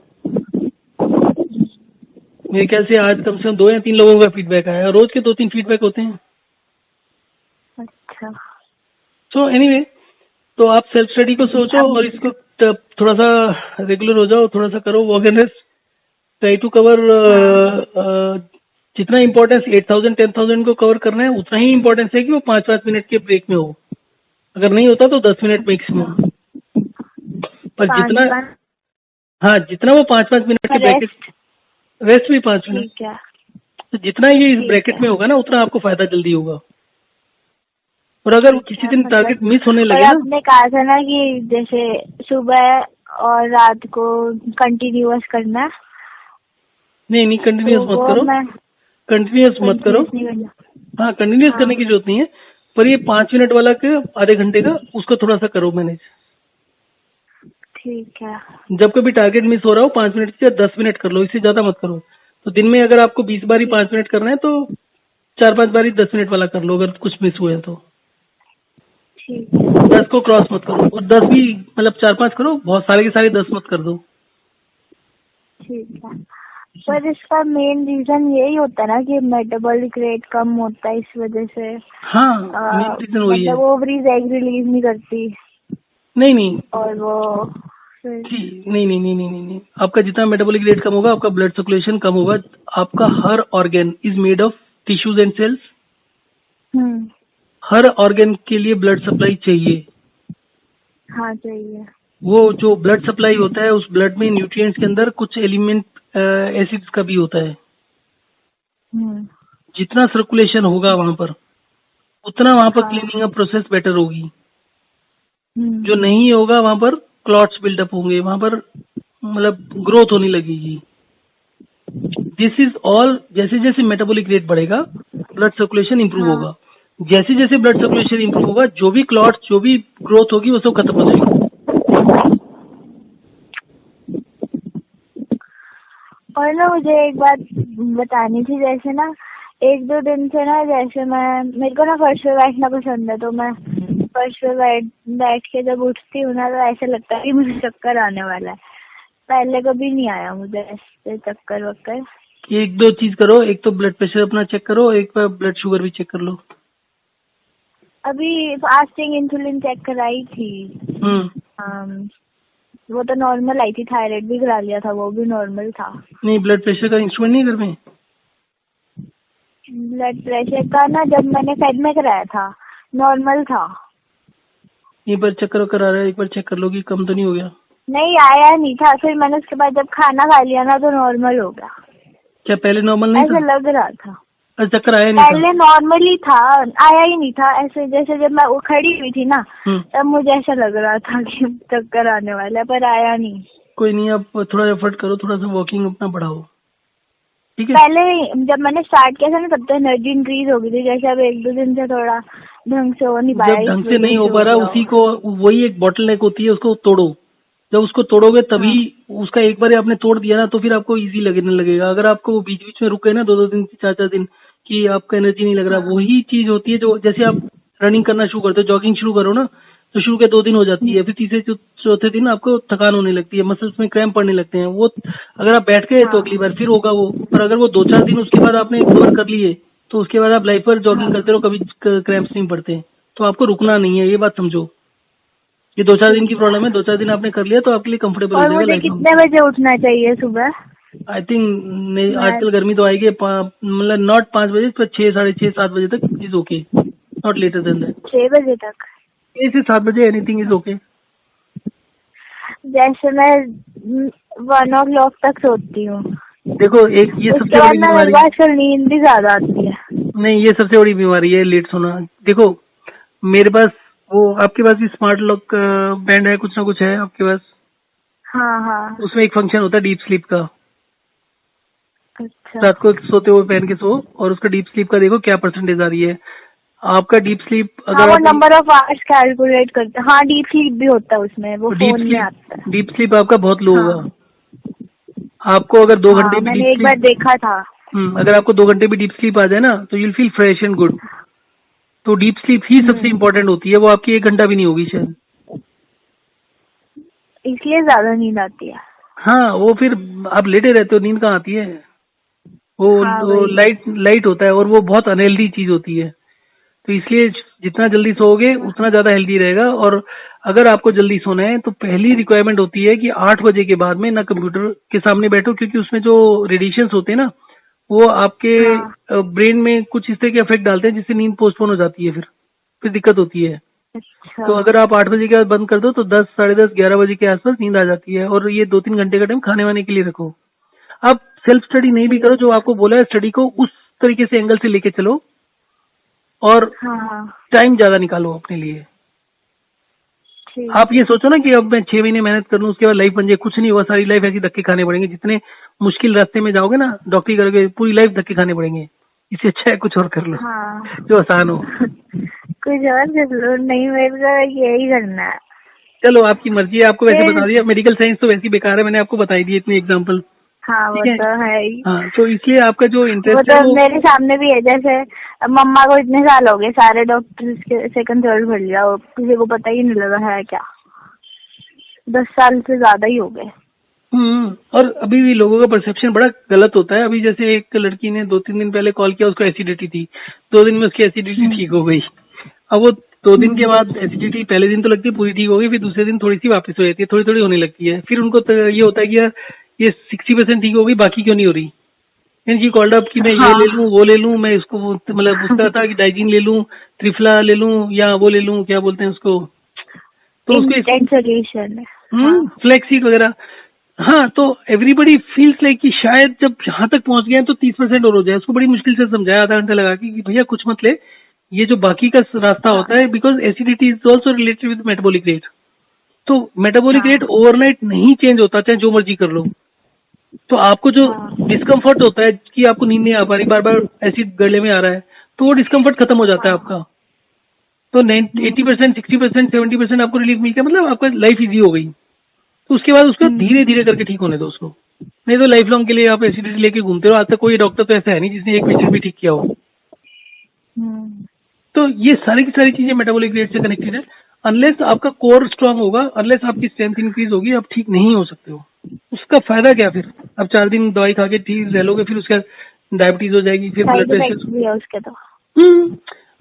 मेरे ख्याल से आज कम से कम 2 या 3 लोगों का फीडबैक आया। रोज के 2-3 फीडबैक होते हैं। अच्छा। सो एनीवे, तो आप सेल्फ स्टडी को सोचो और इसको थोड़ा सा रेगुलर हो जाओ, थोड़ा सा करो अवेयरनेस, ट्राई टू कवर जितना इम्पोर्टेंस 8000 10,000 को कवर करना है उतना ही इम्पोर्टेंस है कि वो 5-5 मिनट के ब्रेक में हो। अगर नहीं होता तो 10 मिनट मैक्सिमम। पर जितना, हाँ जितना वो 5-5 मिनट के ब्रैकेट, रेस्ट भी 5 मिनट, ठीक है। तो जितना ये इस ब्रैकेट में होगा ना उतना आपको फायदा जल्दी होगा। और अगर किसी दिन टारगेट मिस होने लगे ना, आपने कहा था ना कि जैसे सुबह और रात को कंटिन्यूअस करना है। नहीं कंटिन्यूअस मत करो, कंटिन्यूअस मत करो। हाँ कंटिन्यूअस करने की जरूरत नहीं है, पर ये 5 मिनट वाला के आधे घंटे का उसको थोड़ा सा करो मैनेज। ठीक है। जब कभी टारगेट मिस हो रहा हो 5 मिनट से 10 मिनट कर लो, इससे ज्यादा मत करो। तो दिन में अगर आपको 20 बार ही 5 मिनट करना है तो 4-5 बार ही 10 मिनट वाला कर लो, अगर कुछ मिस हुए तो। 10 को क्रॉस मत करो, और 10 भी मतलब 4-5 करो, बहुत सारे के सारे 10 मत कर दो। ठीक है। पर इसका मेन रीजन यही होता है ना कि मेटाबॉलिक रेट कम होता है, इस वजह से। हाँ मेन रीजन वही है। मतलब ओवरीज एग रिलीज नहीं करती। नहीं और वो नहीं, आपका जितना मेटाबॉलिक रेट कम होगा आपका ब्लड सर्कुलेशन कम होगा। आपका हर organ is made of tissues and cells. हर ऑर्गन के लिए ब्लड सप्लाई चाहिए। हाँ चाहिए। वो जो ब्लड सप्लाई होता है उस ब्लड में न्यूट्रिएंट्स के अंदर कुछ एलिमेंट एसिड्स का भी होता है। जितना सर्कुलेशन होगा वहां पर उतना वहां पर क्लीनिंग अप प्रोसेस बेटर होगी। जो नहीं होगा वहां पर क्लॉट्स बिल्डअप होंगे, वहां पर मतलब ग्रोथ होने लगेगी। दिस इज ऑल, जैसे जैसे मेटाबॉलिक रेट बढ़ेगा ब्लड सर्कुलेशन इंप्रूव होगा। जैसे जैसे ब्लड सर्कुलेशन इंप्रूव होगा जो भी क्लॉट्स जो भी ग्रोथ होगी वो सब खत्म हो जाएगी। और ना मुझे एक बात बतानी थी, जैसे ना 1-2 दिन से ना, जैसे मेरे को ना फर्श पे बैठना पसंद है, तो मैं फर्श पे बैठ के जब उठती हूँ ना तो ऐसा लगता है कि मुझे चक्कर आने वाला है। पहले कभी नहीं आया मुझे ऐसे चक्कर वक्कर। 1-2 चीज करो, एक तो ब्लड प्रेशर अपना चेक करो, एक बार ब्लड शुगर भी चेक कर लो। अभी फास्टिंग इंसुलिन चेक कराई थी। वो तो नॉर्मल आई थी, थायराइड भी करा लिया था, वो भी नॉर्मल था। नहीं, ब्लड प्रेशर का इंस्ट्रूमेंट नहीं घर में? ब्लड प्रेशर का ना जब मैंने फेड में कराया था नॉर्मल था। एक बार चक्कर करा रहा है, एक बार चेक कर लो कि कम तो नहीं हो गया। नहीं आया नहीं था, फिर मैंने उसके बाद जब खाना खा लिया ना तो नॉर्मल हो गया। क्या पहले नॉर्मल नहीं ऐसा था? लग रहा था। चक्कर आया नहीं? पहले नॉर्मली था, आया ही नहीं था। ऐसे जैसे जब मैं खड़ी हुई थी ना तब मुझे ऐसा लग रहा था कि चक्कर आने वाला है, पर आया नहीं। कोई नहीं, आप थोड़ा एफर्ट करो, थोड़ा सा वॉकिंग अपना बढ़ाओ, ठीक है? पहले जब मैंने स्टार्ट किया था ना तब तो एनर्जी इंक्रीज हो गई थी, जैसे अब 1-2 दिन से थोड़ा ढंग से हो नहीं पाया। जब ढंग से नहीं हो पा रहा उसी को, वही एक बॉटलनेक होती है, उसको तोड़ो। जब उसको तोड़ोगे तभी उसका एक बार आपने तोड़ दिया ना तो फिर आपको इजी लगने लगेगा। अगर आपको बीच बीच में रुक गए ना 2-2 दिन 4-4 दिन कि आपका एनर्जी नहीं लग रहा, वही चीज होती है जो जैसे आप रनिंग करना शुरू करते हो, जॉगिंग शुरू करो ना तो शुरू के 2 दिन हो जाती है, फिर तीसरे चौथे दिन आपको थकान होने लगती है, मसल्स में क्रैम्प पड़ने लगते हैं। वो अगर आप बैठ गए तो अगली बार फिर होगा वो, पर अगर वो 2-4 दिन उसके बाद आपने कवर कर लिए तो उसके बाद आप लाइफ पर जॉगिंग करते रहो, कभी क्रैम्प्स नहीं पड़ते। तो आपको रुकना नहीं है, ये बात समझो। ये 2-4 दिन की प्रॉब्लम है, 2-4 दिन आपने कर लिया तो आपके लिए कंफर्टेबल हो जाएगा। मुझे कितने बजे उठना चाहिए सुबह? आई थिंक आजकल गर्मी तो आएगी, मतलब नॉट 5 बजे पर 6, 6:30, 7 बजे तक is okay, not later than that. 6 बजे तक? 6 से 7 बजे एनीथिंग इज ओके। जैसे मैं 1 o'clock तक सोती हूँ, देखो एक ये उसके सबसे बाद बड़ी ना मेरे बीमारी को है। आजकल नींद भी ज्यादा आती है। नहीं, ये सबसे बड़ी बीमारी है लेट सोना। देखो मेरे पास वो, आपके पास भी स्मार्ट लॉक बैंड है, कुछ ना कुछ है आपके पास। हाँ हाँ। उसमें एक फंक्शन होता है डीप स्लीप का। अच्छा। रात को सोते हुए पहन के सो, और उसका डीप स्लीप का देखो क्या परसेंटेज आ रही है आपका डीप स्लीप। हाँ, अगर वो आप नंबर ऑफ आवर्स कैलकुलेट करते हैं। हाँ, डीप स्लीप भी होता है उसमें, वो डीप फोन में स्लीप आता है। डीप स्लीप आपका बहुत लो होगा। हाँ आपको अगर 2 घंटे हाँ, भी डीप मैंने एक बार स्लीप, देखा था। अगर आपको 2 घंटे भी डीप स्लीप आ जाए ना, तो you'll feel fresh and good. तो डीप स्लीप ही सबसे हम्म, इंपॉर्टेंट होती है, वो आपकी 1 घंटा भी नहीं होगी शायद। इसलिए ज्यादा नींद आती है। हाँ, वो फिर आप लेटे रहते हो, नींद कहाँ आती है। हाँ वो वही। लाइट लाइट होता है, और वो बहुत अनहेल्दी चीज होती है। तो इसलिए जितना जल्दी सोओगे अच्छा। उतना ज्यादा हेल्दी रहेगा। और अगर आपको जल्दी सोना है तो पहली रिक्वायरमेंट होती है कि 8 बजे के बाद में ना कंप्यूटर के सामने बैठो, क्योंकि उसमें जो रेडिएशंस होते हैं ना, वो आपके हाँ। ब्रेन में कुछ इस तरह के इफेक्ट डालते हैं जिससे नींद पोस्टपोन हो जाती है, फिर दिक्कत होती है। अच्छा। तो अगर आप 8 बजे के बाद बंद कर दो तो 10, साढ़े 10, 11 बजे के आसपास नींद आ जाती है। और ये 2-3 घंटे का टाइम खाने वाने के लिए रखो। आप सेल्फ स्टडी नहीं भी करो, ठीक जो है। आपको बोला है स्टडी को उस तरीके से एंगल से लेके चलो, और हाँ हाँ। टाइम ज्यादा निकालो अपने लिए। आप ठीक ये है। सोचो ना कि अब मैं 6 महीने मेहनत कर लूं, उसके बाद लाइफ बन जाए। कुछ नहीं हुआ, सारी लाइफ ऐसी धक्के खाने पड़ेंगे। जितने मुश्किल रास्ते में जाओगे ना डॉक्टरी करोगे, पूरी लाइफ धक्के खाने पड़ेंगे। इससे अच्छा है कुछ और कर लो हाँ। जो आसान हो। कुछ और कर लो, नहीं मेरे को यही करना है। चलो आपकी मर्जी है, आपको वैसे फिर बता दिया। मेडिकल साइंस तो वैसे ही बेकार है, मैंने आपको बताई दी इतनी एग्जाम्पल। हाँ, वो ठीक है। तो है ही। हाँ, तो इसलिए आपका जो वो इंटरेस्ट है तो वो, मेरे सामने भी है। जैसे मम्मा को इतने साल हो गए, सारे डॉक्टर्स के सेकंड थर्ड भर लिया, और किसी को पता ही नहीं लगा है क्या। 10 साल से ज्यादा ही हो गए। और अभी भी लोगों का परसेप्शन बड़ा गलत होता है। अभी जैसे एक लड़की ने 2-3 दिन पहले कॉल किया, उसको एसिडिटी थी। 2 दिन में उसकी एसिडिटी ठीक हो गई। अब वो 2 दिन के हम्म। बाद एसिडिटी पहले दिन तो लगती है पूरी ठीक हो गई, फिर दूसरे दिन थोड़ी सी वापस हो जाती है, थोड़ी थोड़ी होने लगती है। फिर उनको तो ये होता है कि यार ये 60% ठीक हो गई, बाकी क्यों नहीं हो रही। जी कॉल्ड अप कि मैं ये ले हाँ। लूं, वो ले लूं, मैं इसको मतलब पूछता था कि डाइजीन ले लूं, त्रिफला ले लूं, या वो ले लूं, क्या बोलते हैं उसको, तो उसको इंस्टेंट सोल्यूशन है। हाँ। फ्लैक्स सीड वगैरह। हाँ, तो एवरीबडी फील्स लाइक कि शायद जब यहाँ तक पहुंच गए हैं तो 30% और हो जाए। उसको बड़ी मुश्किल से समझाया आधा घंटा लगा के कि भैया कुछ मत ले, ये जो बाकी का रास्ता हाँ। होता है, because acidity is also related with metabolic rate. तो मेटाबॉलिक रेट हाँ। ओवरनाइट नहीं चेंज होता, चाहे जो मर्जी कर लो। तो आपको जो हाँ। डिस्कम्फर्ट होता है कि आपको नींद नहीं आ पा रही, बार बार एसिड गले में आ रहा है, तो वो डिस्कम्फर्ट खत्म हो जाता है हाँ। आपका। तो 80%, 60%, 70% आपको रिलीफ मिल गया, मतलब आपका लाइफ इजी हो गई। तो उसके बाद उसको धीरे धीरे करके ठीक होने दो उसको। नहीं तो लाइफ लॉन्ग के लिए आप एसिडिटी लेके घूमते हो। आज तक कोई डॉक्टर तो ऐसा है नहीं जिसने एक पेशेंट भी ठीक किया हो। हम्म। तो ये सारी की सारी चीजें मेटाबॉलिक रेट से कनेक्टेड है। अनलेस आपका कोर स्ट्रांग होगा, अनलेस आपकी स्ट्रेंथ इंक्रीज होगी, आप ठीक नहीं हो सकते हो। उसका फायदा क्या फिर। अब 4 दिन दवाई खा के ठीक रह लोगे, फिर उसके बाद डायबिटीज हो जाएगी, फिर ब्लड साइड प्रेशर। इफेक्ट भी है उसके तो।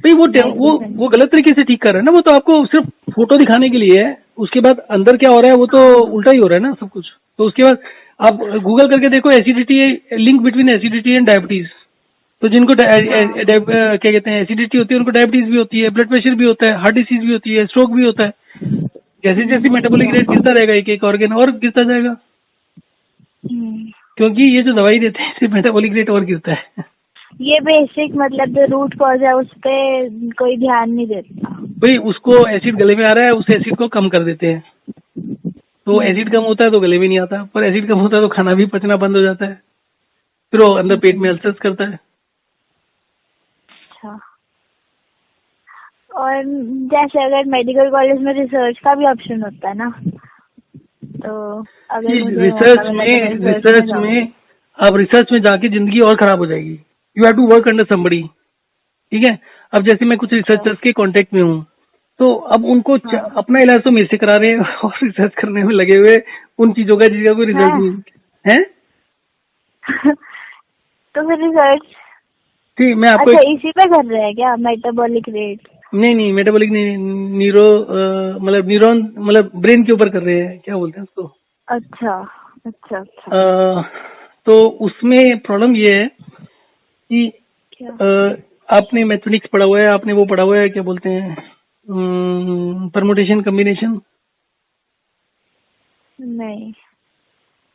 भाई मेडिसिन। वो गलत तरीके से ठीक कर रहा है ना। वो तो आपको सिर्फ फोटो दिखाने के लिए है, उसके बाद अंदर क्या हो रहा है वो तो हाँ। उल्टा ही हो रहा है ना सब कुछ। तो उसके बाद आप गूगल करके देखो acidity, link between acidity and diabetes. तो जिनको हाँ। क्या कहते हैं एसिडिटी होती है, उनको डायबिटीज भी होती है, ब्लड प्रेशर भी होता है, हार्ट डिसीज भी होती है, स्ट्रोक भी होता है। जैसे जैसे मेटाबॉलिक रेट गिरता रहेगा, एक एक ऑर्गन और गिरता जाएगा, हम्म। क्योंकि ये जो दवाई देते हैं इससे मेटाबॉलिक रेट और गिरता है। ये बेसिक मतलब जो रूट कॉज है उस पे कोई ध्यान नहीं देता। भाई उसको एसिड गले में आ रहा है, उस एसिड को कम कर देते हैं। तो एसिड कम होता है तो गले में नहीं आता, पर एसिड कम होता है तो खाना भी पचना बंद हो जाता है, फिर वो अंदर पेट में अल्सर्स करता है। अच्छा। और जैसे अगर मेडिकल कॉलेज में रिसर्च का भी ऑप्शन होता है ना, तो अगर मुझे मौका मिला तो मैं रिसर्च में रिसर्च जाऊँ। में अब रिसर्च में जाके जिंदगी और खराब हो जाएगी। You have to work under somebody. ठीक है। अब जैसे मैं कुछ अच्छा। रिसर्चर्स के कांटेक्ट में हूँ, तो अब उनको हाँ। अपना इलाज तो मेरे से करा रहे हैं और रिसर्च करने में लगे हुए उन चीजों का जिसका कोई रिजल्ट है। नहीं है। तो फिर रिसर्च। ठीक, मैं आपको अच्छा, इसी पे कर रहे हैं क्या, मेटाबॉलिक रेट? नहीं मेटाबॉलिक नहीं, न्यूरो मतलब न्यूरॉन, मतलब ब्रेन के ऊपर कर रहे हैं, क्या बोलते हैं उसको। अच्छा अच्छा अच्छा। अ, तो उसमें प्रॉब्लम ये है कि क्या? आपने मैथमेटिक्स पढ़ा हुआ है, आपने वो पढ़ा हुआ है, क्या बोलते हैं, परमुटेशन कम्बिनेशन। नहीं।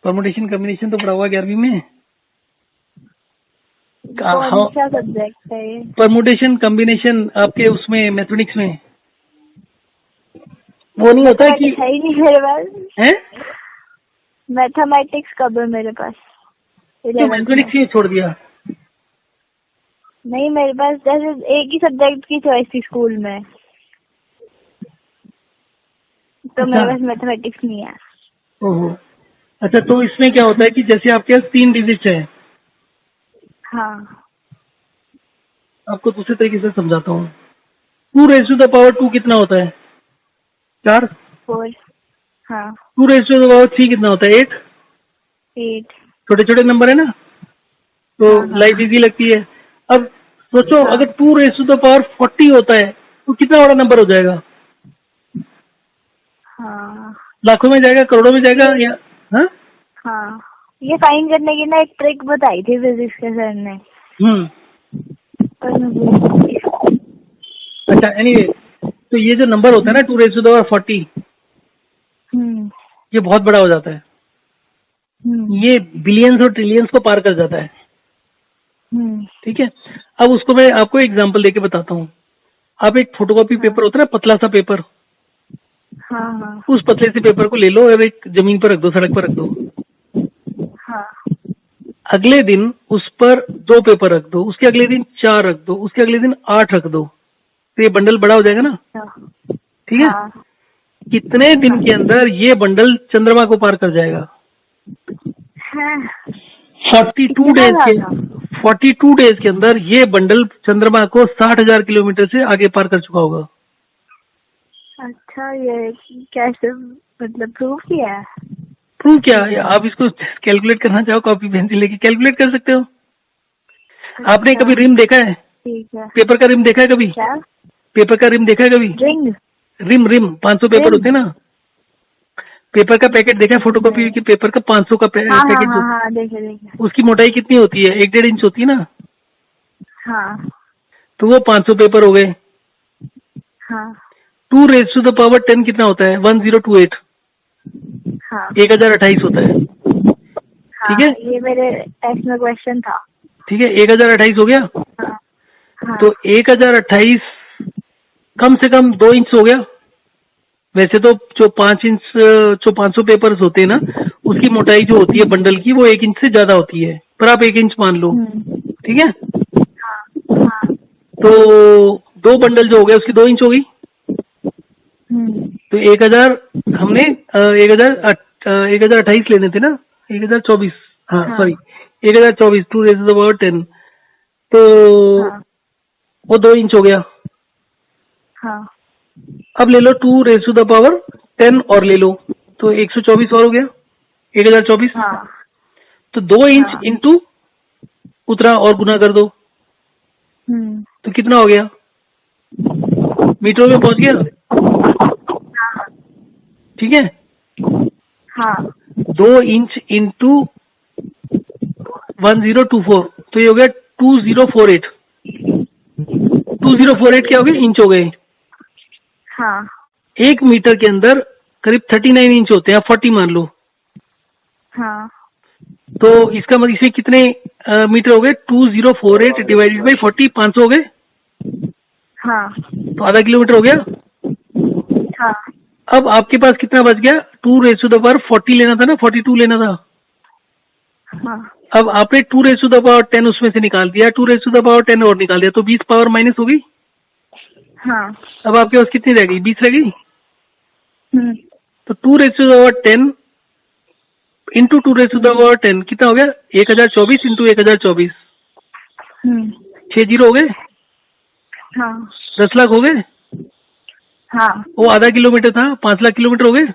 परमुटेशन कॉम्बिनेशन तो पढ़ा हुआ 11वीं में। कौन सा सब्जेक्ट है ये? परमुटेशन कॉम्बिनेशन आपके उसमें मैथमेटिक्स में वो नहीं होता कि है ही नहीं मेरे पास। है? मैथमेटिक्स कब है मेरे पास? तो मैथमेटिक्स ही छोड़ दिया? नहीं, मेरे पास जैसे एक ही सब्जेक्ट की चॉइस थी स्कूल में, तो मेरे पास मैथमेटिक्स नहीं है। ओहो, अच्छा। तो इसमें क्या होता है कि जैसे आपके पास 3 डिजिट है। हाँ। आपको दूसरे तरीके से समझाता हूँ। 2 रेज़ टू द पावर 2 कितना होता है? 4। 4। हाँ। 2 रेज़ टू द पावर 3 कितना होता है? 8। 8। छोटे छोटे नंबर है ना, तो हाँ, हाँ, लाइफ इजी लगती है। अब सोचो हाँ, अगर 2 रेज़ टू द पावर 40 होता है तो कितना बड़ा नंबर हो जाएगा? हाँ। लाखों में जाएगा, करोड़ों में जाएगा या? हाँ, हाँ, ये फाइंड करने की ना एक ट्रिक बताई थी फिजिक्स के सर ने, पर मैं भूल गई। अच्छा। एनीवे, तो ये जो नंबर होता है ना 2 रेज़ टू द पावर 40, ये बहुत बड़ा हो जाता है। ये बिलियंस और ट्रिलियंस को पार कर जाता है। ठीक है। अब उसको मैं आपको एग्जांपल देके बताता हूँ। आप एक फोटोकॉपी पेपर होता है ना, पतला सा पेपर, हाँ, हाँ, उस पतले से पेपर को ले लो और एक जमीन पर रख दो, सड़क पर रख दो। हाँ, अगले दिन उस पर 2 पेपर रख दो, उसके अगले दिन 4 रख दो, उसके अगले दिन 8 रख दो, तो ये बंडल बड़ा हो जाएगा ना। ठीक है। हाँ, कितने दिन के अंदर ये बंडल चंद्रमा को पार कर जाएगा? हाँ। 42 डेज के 42 डेज के अंदर ये बंडल चंद्रमा को 60,000 किलोमीटर से आगे पार कर चुका होगा। अच्छा, ये कैसे, मतलब प्रूफ किया है? प्रूव क्या है? आप इसको कैलकुलेट करना चाहो, कॉपी पेंसिल लेके कैलकुलेट कर सकते हो। आपने अच्छा, कभी रिम देखा है? ठीक है। पेपर का रिम देखा है कभी? क्या? पेपर का रिम देखा है कभी? Ring? Ream ream 500 paper ream? होते हैं ना, पेपर का पैकेट देखा है? फोटोकॉपी के पेपर का 500 का हाँ, हाँ, पैकेट हाँ, हाँ, देखे देखे। उसकी मोटाई कितनी होती है? 1-1.5 इंच होती है ना। हाँ, तो वो 500 पेपर हो गए। हाँ, 2 रेज़ टू द पावर 10 कितना होता है? 1028। हाँ, 1028 होता है। हाँ, ठीक है। ये मेरे टेस्ट में क्वेश्चन था। ठीक है, 1028 हो गया। हाँ, हाँ, तो 1028 कम से कम 2 इंच हो गया। वैसे तो जो 5 इंच जो 500 पेपर्स होते हैं ना, उसकी मोटाई जो होती है बंडल की वो 1 इंच से ज्यादा होती है, पर आप 1 इंच मान लो। ठीक है। हाँ, हाँ, तो 2 बंडल जो हो गए उसकी 2 इंच हो गई। तो 1000 हमने 1028 लेने थे ना, 1024। हाँ, हाँ, sorry, 1024 2 raise to the power 10, तो हाँ, वो 2 इंच हो गया। हाँ, अब ले लो 2 रेज़ टू द पावर 10 और ले लो, तो 124 और हो गया 1024। हाँ, तो 2 इंच हाँ, इंटू उतरा और गुना कर दो, तो कितना हो गया? मीटरों में पहुंच गया। हाँ, ठीक है। हाँ, 2 इंच इंटू 1024, तो ये हो गया 2048। 2048 क्या हो गए? इंच हो गए। हाँ, 1 मीटर के अंदर करीब 39 इंच होते हैं, आप 40 मान लो। हाँ, तो इसका मतलब इसमें कितने मीटर हो गए? 2048 डिवाइडेड बाई 40, 500 हो गए। हाँ, तो आधा किलोमीटर हो गया। हाँ, अब आपके पास कितना बच गया? 2 रेज़ टू द पावर 40 लेना था ना, 42 लेना था। हाँ, अब आपने 2 रेज़ टू द पावर 10 उसमें से निकाल दिया, 2 रेज़ टू द पावर 10 और निकाल दिया, तो 20 पावर माइनस हो गई। हाँ, अब आपके पास कितनी रह गई? 20 रह गई। तो 2 raise to the power 10 into 2 raise to the power 10 कितना हो गया? 1024 इंटू 1024, 6 जीरो हो गए। हाँ, 10 लाख हो गए। हाँ, वो आधा किलोमीटर था, 5 लाख किलोमीटर हो गए।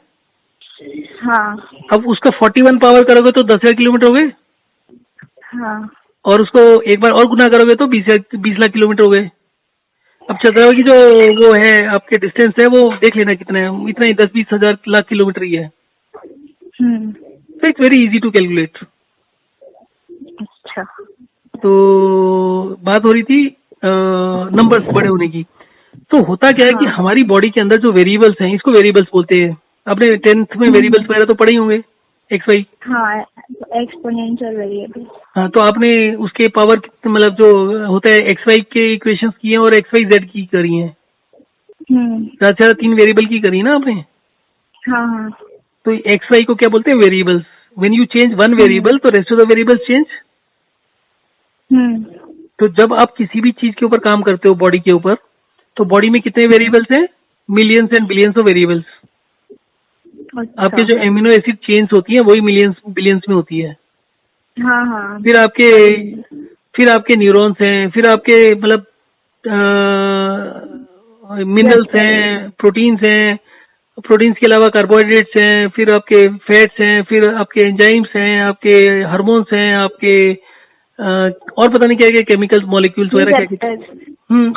हाँ, अब उसका 41 पावर करोगे तो 10,000 किलोमीटर हो गए, हाँ, और उसको एक बार और गुना करोगे तो 20 लाख किलोमीटर हो गए। अब चंद्रमा की जो वो है आपके डिस्टेंस है वो देख लेना कितना है, इतना ही 10-20 हजार लाख किलोमीटर ही है। तो it's very easy to calculate. अच्छा, तो बात हो रही थी नंबर्स बड़े होने की। तो होता क्या है कि हाँ, हमारी बॉडी के अंदर जो वेरिएबल्स हैं, इसको वेरिएबल्स बोलते हैं। आपने 10th में वेरिएबल्स वगैरह तो पढ़े ही होंगे, एक्स वाई। हाँ, एक्सपोनेंशियल वेरिएबल। हाँ, तो आपने उसके पावर मतलब जो होता है एक्स वाई के इक्वेशंस किए हैं और एक्स वाई जेड की करी हैं, ज़्यादा से ज़्यादा 3 वेरिएबल की करी ना आपने। हाँ हाँ। तो एक्स वाई को क्या बोलते हैं, variables. When you change one variable तो rest of the variables change. तो जब आप किसी भी चीज के ऊपर काम करते हो बॉडी के ऊपर, तो बॉडी में कितने वेरिएबल्स हैं, millions and billions of variables. आपके जो एमिनो एसिड चेन्स होती हैं वही मिलियंस बिलियंस में होती है। हाँ हाँ। फिर आपके न्यूरॉन्स हैं, फिर आपके मतलब मिनरल्स हैं, प्रोटीन्स हैं, प्रोटीन्स के अलावा कार्बोहाइड्रेट्स हैं, फिर आपके फैट्स हैं, फिर आपके एंजाइम्स हैं, आपके हार्मोन्स हैं, आपके और पता नहीं क्या क्या केमिकल्स मॉलिक्यूल्स वगैरह क्या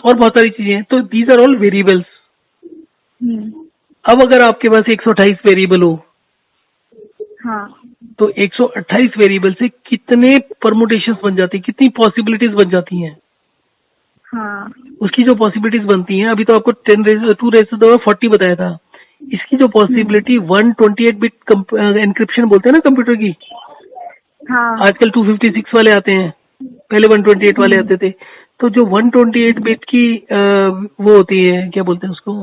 और बहुत सारी चीजें हैं। तो दीज आर ऑल वेरिएबल्स। अब अगर आपके पास 128 वेरिएबल हो, हाँ, तो 128 वेरिएबल से कितने परमुटेशंस बन जाती हैं, कितनी पॉसिबिलिटीज बन जाती हैं। हाँ, उसकी जो पॉसिबिलिटीज बनती हैं, अभी तो आपको 2 40 बताया था, इसकी जो पॉसिबिलिटी 128 बिट एनक्रिप्शन बोलते हैं ना कंप्यूटर की। हाँ, आजकल 256 वाले आते हैं, पहले 128 वाले आते थे। तो जो 128 बिट की वो होती है, क्या बोलते हैं उसको,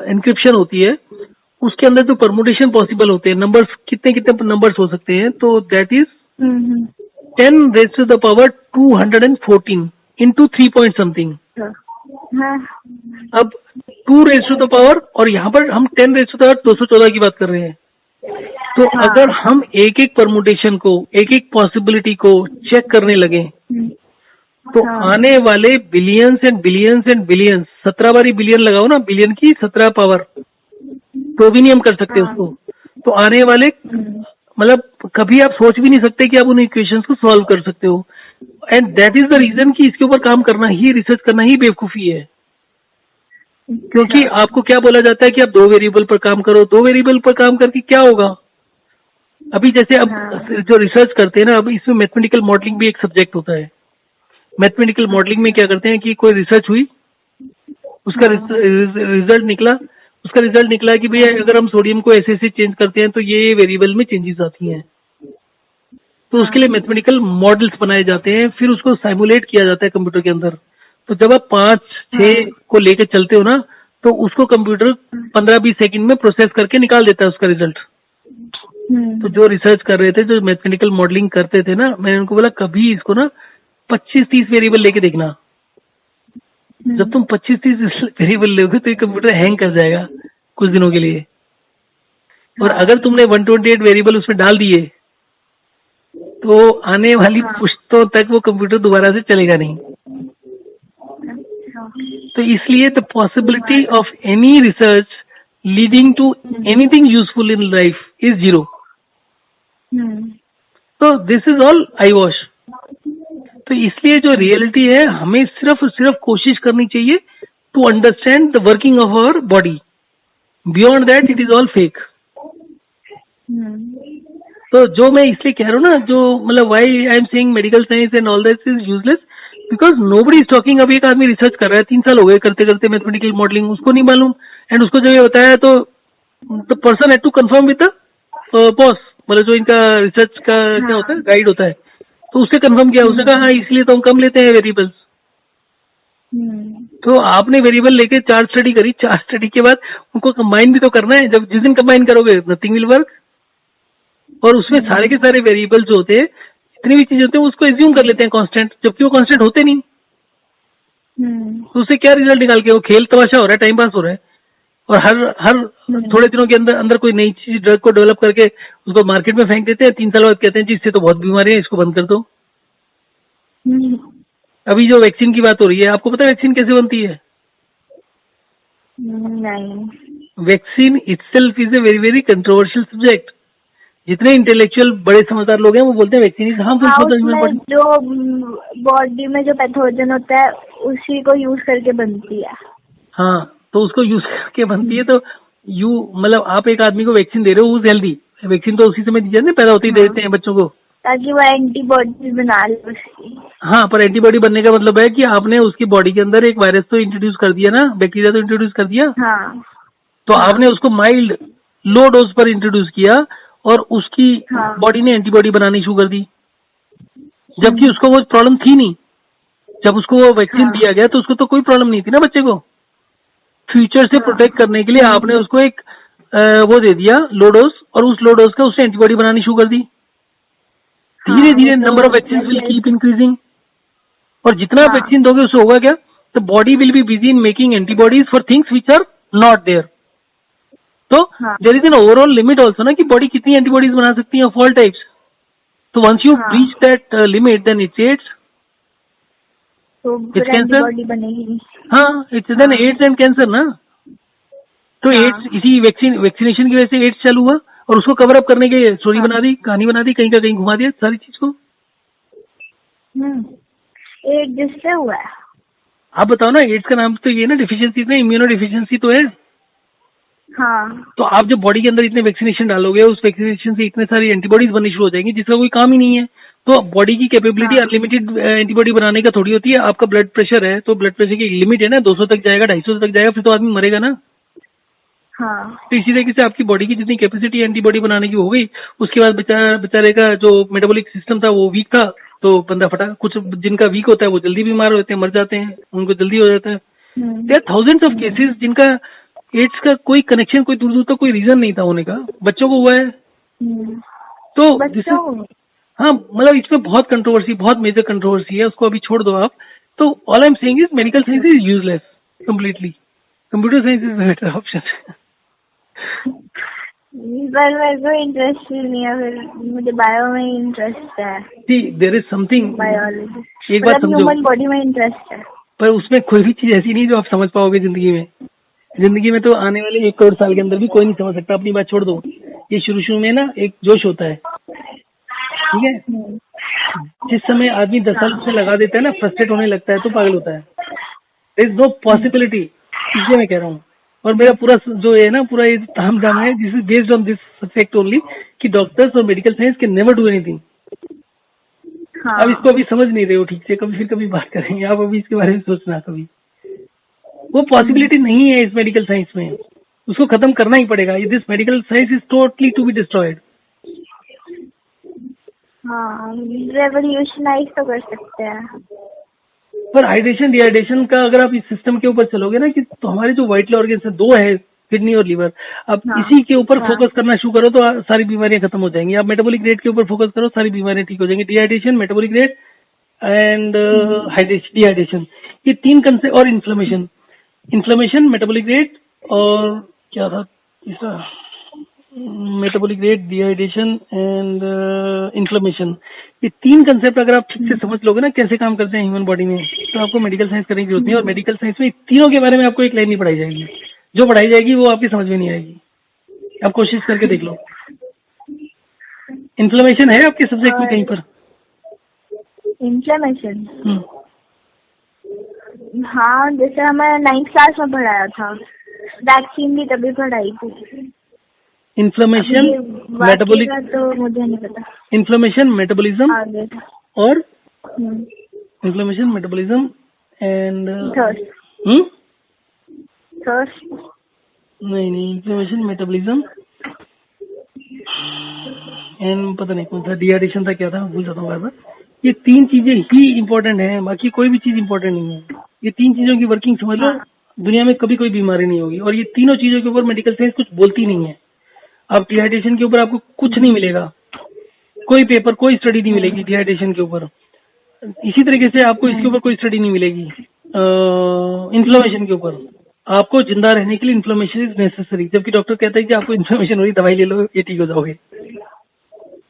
एनक्रिप्शन होती है, उसके अंदर जो परमुटेशन पॉसिबल होते हैं, नंबर्स कितने कितने नंबर्स हो सकते हैं, तो that is 10 raised to the power 214 into 3 point something। अब 2 raised to the power, और यहाँ पर हम 10 raised to the power 214 की बात कर रहे हैं। तो अगर हम एक एक परमुटेशन को, एक एक पॉसिबिलिटी को चेक करने लगे, तो आने वाले billions and billions and billions, 17 बारी बिलियन लगाओ ना, बिलियन की 17 पावर, तो भी नहीं हम कर सकते उसको। तो आने वाले मतलब कभी आप सोच भी नहीं सकते कि आप उन इक्वेशंस को सॉल्व कर सकते हो। And that is the reason कि इसके ऊपर काम करना ही, रिसर्च करना ही बेवकूफी है। क्योंकि आपको क्या बोला जाता है कि आप 2 वेरिएबल पर काम करो, 2 वेरिएबल पर काम करके क्या होगा। अभी जैसे अब जो रिसर्च करते हैं ना, अब इसमें मैथमेटिकल मॉडलिंग भी एक सब्जेक्ट होता है। मैथमेटिकल मॉडलिंग में क्या करते हैं कि कोई रिसर्च हुई, उसका रिजल्ट निकला, उसका रिजल्ट निकला कि भैया अगर हम सोडियम को ऐसे ऐसे चेंज करते हैं तो ये वेरिएबल में चेंजेस आती हैं। तो उसके लिए मैथमेटिकल मॉडल्स बनाए जाते हैं, फिर उसको साइमुलेट किया जाता है कंप्यूटर के अंदर। तो जब आप 5-6 को लेकर चलते हो ना, तो उसको कंप्यूटर 15-20 सेकंड में प्रोसेस करके निकाल देता है उसका रिजल्ट। तो जो रिसर्च कर रहे थे, जो मैथमेटिकल मॉडलिंग करते थे ना, मैंने उनको बोला कभी इसको ना 25-30 वेरिएबल लेके देखना। जब तुम 25-30 वेरिएबल लोगे तो ये कंप्यूटर हैंग कर जाएगा कुछ दिनों के लिए। और अगर तुमने 128 वेरिएबल उसमें डाल दिए, तो आने वाली पुश्तों तक वो कंप्यूटर दोबारा से चलेगा नहीं। तो इसलिए the possibility of any research leading to anything useful in life is 0। तो this is all eyewash. तो इसलिए जो रियलिटी है, हमें सिर्फ और सिर्फ कोशिश करनी चाहिए to understand the working of our body. Beyond that it is all fake. तो जो मैं इसलिए कह रहा हूँ ना, जो मतलब why I am saying medical science and all this is useless, because nobody is talking. अब एक आदमी रिसर्च कर रहा है, 3 साल हो गए करते करते मैथमेटिकल मॉडलिंग, उसको नहीं मालूम। एंड उसको जब ये बताया तो the person had to confirm with the boss, मतलब जो इनका रिसर्च का क्या होता है, गाइड होता है, तो उससे कंफर्म किया। उसने कहा हाँ इसलिए तो हम कम लेते हैं वेरिएबल्स। तो आपने वेरिएबल लेके 4 स्टडी करी, 4 स्टडी के बाद उनको कंबाइन भी तो करना है। जब जिस दिन कंबाइन करोगे नथिंग विल वर्क। और उसमें सारे के सारे वेरिएबल्स जो होते हैं, जितनी भी चीजें होती हैं, उसको एज्यूम कर लेते हैं कांस्टेंट, जबकि वो कांस्टेंट होते नहीं। तो उससे क्या रिजल्ट निकाल के, वो खेल तमाशा हो रहा है, टाइम पास हो रहा है। और हर थोड़े दिनों के अंदर कोई नई चीज, ड्रग को डेवलप करके उसको मार्केट में फेंक देते हैं। 3 साल बाद कहते हैं जी इससे तो बहुत बीमारी है, इसको बंद कर दो। अभी जो वैक्सीन की बात हो रही है, आपको पता है वैक्सीन कैसे बनती है? नहीं। Vaccine itself is a very very controversial subject. जितने इंटेलेक्चुअल बड़े समझदार लोग हैं वो बोलते हैं वैक्सीन इज हार्मफुल। जो बॉडी में जो पैथोजन होता है उसी को यूज करके बनती है। हाँ, तो उसको यूज करके बनती है। तो मतलब आप एक आदमी को वैक्सीन दे रहे हो, उस हेल्दी वैक्सीन तो उसी समय दी जाती है, पैदा होते ही दे देते हैं बच्चों को। ताकि वो एंटीबॉडी बना ले उसकी। हाँ, पर एंटीबॉडी बनने का मतलब है कि आपने उसकी बॉडी के अंदर एक वायरस तो इंट्रोड्यूस कर दिया ना, बैक्टीरिया तो इंट्रोड्यूस कर दिया। हाँ तो हाँ आपने उसको माइल्ड लो डोज पर इंट्रोड्यूस किया और उसकी हाँ बॉडी ने एंटीबॉडी बनानी शुरू कर दी, जबकि उसको वो प्रॉब्लम थी नहीं। जब उसको वो वैक्सीन हाँ दिया गया तो उसको तो कोई प्रॉब्लम नहीं थी ना बच्चे को। फ्यूचर से हाँ प्रोटेक्ट करने के लिए आपने उसको एक वो दे दिया लो डोज, और उस लो डोज का उसने एंटीबॉडी बनानी शुरू कर दी। धीरे हाँ, वो धीरे नंबर ऑफ तो वैक्सीन विल जैसे कीप इंक्रीजिंग, और जितना आप हाँ वैक्सीन दोगे उससे होगा क्या, तो body will be busy in making antibodies for things which are not there. तो हाँ there is an overall limit also ना कि बॉडी कितनी एंटीबॉडीज बना सकती है ऑफ ऑल टाइप्स। तो वंस यू हाँ, reach that limit then it's AIDS, तो फिर इट्स कैंसर। एंटीबॉडी बनेगी नहीं। हाँ, इट्स देन हाँ एड्स एंड कैंसर ना। तो एड्स हाँ इसी वैक्सीनेशन की वजह से एड्स चालू हुआ, और उसको कवर अप करने के स्टोरी हाँ बना दी, कहानी बना दी, कहीं का कहीं घुमा दिया सारी चीज को। एक जिससे हुआ है। आप बताओ ना, एड्स का नाम तो ये ना डिफिशियंसी, ना इम्यूनो डिफिशियंसी तो है। हाँ तो आप जब बॉडी के अंदर इतने वैक्सीनेशन डालोगे, उस वैक्सीनेशन से इतने सारी एंटीबॉडीज बननी शुरू हो जाएंगी जिसका कोई काम ही नहीं है। तो बॉडी की कैपेबिलिटी हाँ अनलिमिटेड एंटीबॉडी बनाने का थोड़ी होती है। आपका ब्लड प्रेशर है तो ब्लड प्रेशर की एक लिमिट है ना, 200 तक जाएगा, 250 तक जाएगा, फिर तो आदमी मरेगा ना। हाँ तो इसी तरीके से आपकी बॉडी की जितनी कैपेसिटी एंटीबॉडी बनाने की हो गई, उसके बाद बेचारे का जो मेटाबॉलिक सिस्टम था वो वीक था, तो बंदा फटा। कुछ जिनका वीक होता है वो जल्दी बीमार होते हैं, मर जाते हैं, उनको जल्दी हो जाता है। There are thousands of cases जिनका एड्स का कोई कनेक्शन, कोई दूर दूर तक कोई रीजन नहीं था होने का, बच्चों को हुआ है। तो दिस बच्चों इज, को। हाँ मतलब इसमें बहुत कंट्रोवर्सी, बहुत मेजर कंट्रोवर्सी है, उसको अभी छोड़ दो आप। तो all I am saying is medical science is useless completely, computer science is better option. पर मेरे को इंटरेस्ट ही नहीं है, फिर मुझे बायो में इंटरेस्ट है। सी देयर इज समथिंग, बायोलॉजी एक बात मतलब समझो, ह्यूमन बॉडी में इंटरेस्ट है। पर उसमें कोई भी चीज ऐसी नहीं जो आप समझ पाओगे जिंदगी में। जिंदगी में तो आने वाले 1 करोड़ साल के अंदर भी कोई नहीं समझ सकता। अपनी बात छोड़ दो, ये शुरू शुरू में ना एक जोश होता है, ठीक है। जिस समय आदमी 10 साल उसमें लगा देता है ना, फ्रस्ट्रेट होने लगता है तो पागल होता है। देयर इज नो पॉसिबिलिटी, इसलिए मैं कह रहा हूँ। और मेरा पूरा जो है ना, पूरा ये ताम झाम है, this is based on this fact only, कि डॉक्टर्स और medical science can never do anything. हाँ अब इसको अभी समझ नहीं रहे हो ठीक से, कभी फिर कभी बात करेंगे, आप अभी इसके बारे में सोचना कभी। वो पॉसिबिलिटी नहीं है इस मेडिकल साइंस में, उसको खत्म करना ही पड़ेगा। This medical science is totally to be destroyed. हाँ, रेवोल्यूशनाइज तो कर सकते हैं। पर हाइड्रेशन डिहाइड्रेशन का अगर आप इस सिस्टम के ऊपर चलोगे ना, कि तो हमारे जो वाइटल ऑर्गन्स है 2 है, किडनी और लीवर, अब हाँ इसी के ऊपर हाँ फोकस करना शुरू करो तो सारी बीमारियां खत्म हो जाएंगी। आप मेटाबॉलिक रेट के ऊपर फोकस करो, सारी बीमारियां ठीक हो जाएंगी। Dehydration, metabolic rate and hydration, dehydration, ये 3 कंसेप्ट, और इन्फ्लेमेशन, इन्फ्लेमेशन, मेटाबॉलिक रेट, और क्या था तीसरा, metabolic rate, dehydration and inflammation. ये 3 कंसेप्ट अगर आप ठीक से समझ लोगे ना कैसे काम करते हैं ह्यूमन बॉडी में, तो आपको मेडिकल साइंस करने की जरूरत नहीं है। और मेडिकल साइंस में तीनों के बारे में आपको एक लाइन नहीं पढ़ाई जाएगी, जो पढ़ाई जाएगी वो आपकी समझ में नहीं आएगी। आप कोशिश करके देख लो। इन्फ्लेमेशन है आपके सब्जेक्ट में कहीं पर? इन्फ्लेमेशन, हाँ जैसे हमें 9th क्लास में पढ़ाया था, वैक्सीन भी तभी पढ़ाई थी। इन्फ्लेमेशन, मेटाबॉलिक, तो मुझे नहीं पता। इन्फ्लेमेशन, मेटाबॉलिज्म, आगे और इन्फ्लेमेशन, मेटाबॉलिज्म एंड थर्स्ट नहीं, इन्फ्लेमेशन, मेटाबॉलिज्म एंड पता नहीं कौन सा डिहाइड्रेशन था, क्या था, भूल जाता हूँ बार बार। ये 3 चीजें ही इम्पोर्टेंट हैं, बाकी कोई भी चीज इम्पोर्टेंट नहीं है। ये 3 चीजों की वर्किंग समझ लो, दुनिया में कभी कोई बीमारी नहीं होगी। और ये तीनों चीजों के ऊपर मेडिकल साइंस कुछ बोलती नहीं है। अब डिहाइड्रेशन के ऊपर आपको कुछ नहीं मिलेगा, कोई पेपर, कोई स्टडी नहीं मिलेगी डिहाइड्रेशन के ऊपर। इसी तरीके से आपको इसके ऊपर कोई स्टडी नहीं मिलेगी इन्फ्लेमेशन के ऊपर। आपको जिंदा रहने के लिए इन्फ्लेमेशन इज नेसेसरी, जबकि डॉक्टर कहता है कि आपको इन्फ्लेमेशन हो रही, दवाई ले लो, ये ठीक हो जाओगे।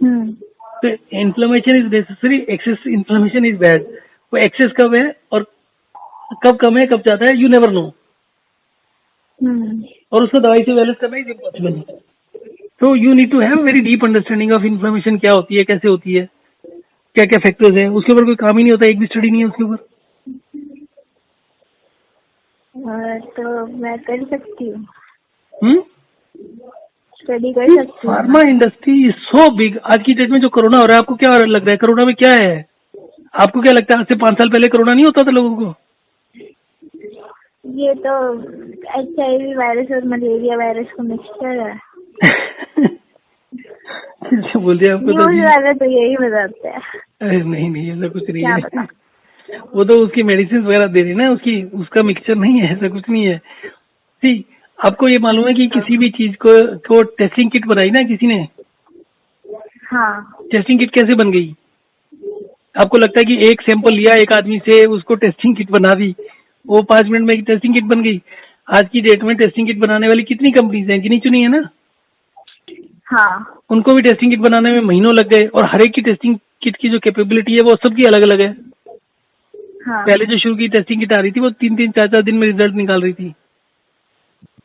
तो inflammation is necessary, excess inflammation is bad. वो एक्सेस कब है और कब कम है, कब ज्यादा है, यू नेवर नो। और उसको दवाई से बैलेंस करना इज इम्पॉसिबल। तो you need to have very deep understanding of inflammation, क्या होती है, कैसे होती है, क्या क्या फैक्टर्स हैं। उसके ऊपर कोई काम ही नहीं होता, एक भी स्टडी नहीं है उसके ऊपर। तो मैं कर सकती हूँ, स्टडी कर सकती हूँ pharma industry is so big. आज की डेट में जो कोरोना हो रहा है, आपको क्या लग रहा है कोरोना में क्या है? आपको क्या लगता है आज से 5 साल पहले कोरोना नहीं होता था लोगों को? ये तो HIV वायरस और मलेरिया वायरस का मिक्सचर है। कैसे बोल दिया आपको? तो न्यूज वाले तो यही बताते हैं। अरे नहीं नहीं, ऐसा कुछ नहीं क्या है। पता। वो तो उसकी मेडिसिन वगैरह दे रही ना, उसका मिक्सचर नहीं है, ऐसा कुछ नहीं है। सी, आपको ये मालूम है कि किसी भी चीज को टेस्टिंग किट बनाई ना किसी ने? हाँ। टेस्टिंग किट कैसे बन गई? आपको लगता है कि एक सैंपल लिया एक आदमी से, उसको टेस्टिंग किट बना दी, वो 5 मिनट में एक टेस्टिंग किट बन गई? आज की डेट में टेस्टिंग किट बनाने वाली कितनी कंपनीज हैं, गिनी चुनी है ना? हाँ। उनको भी टेस्टिंग किट बनाने में महीनों लग गए, और हर एक की टेस्टिंग किट की जो कैपेबिलिटी है वो सबकी अलग अलग है। हाँ। पहले जो शुरू की टेस्टिंग किट आ रही थी वो 3-3, 4-4 दिन में रिजल्ट निकाल रही थी,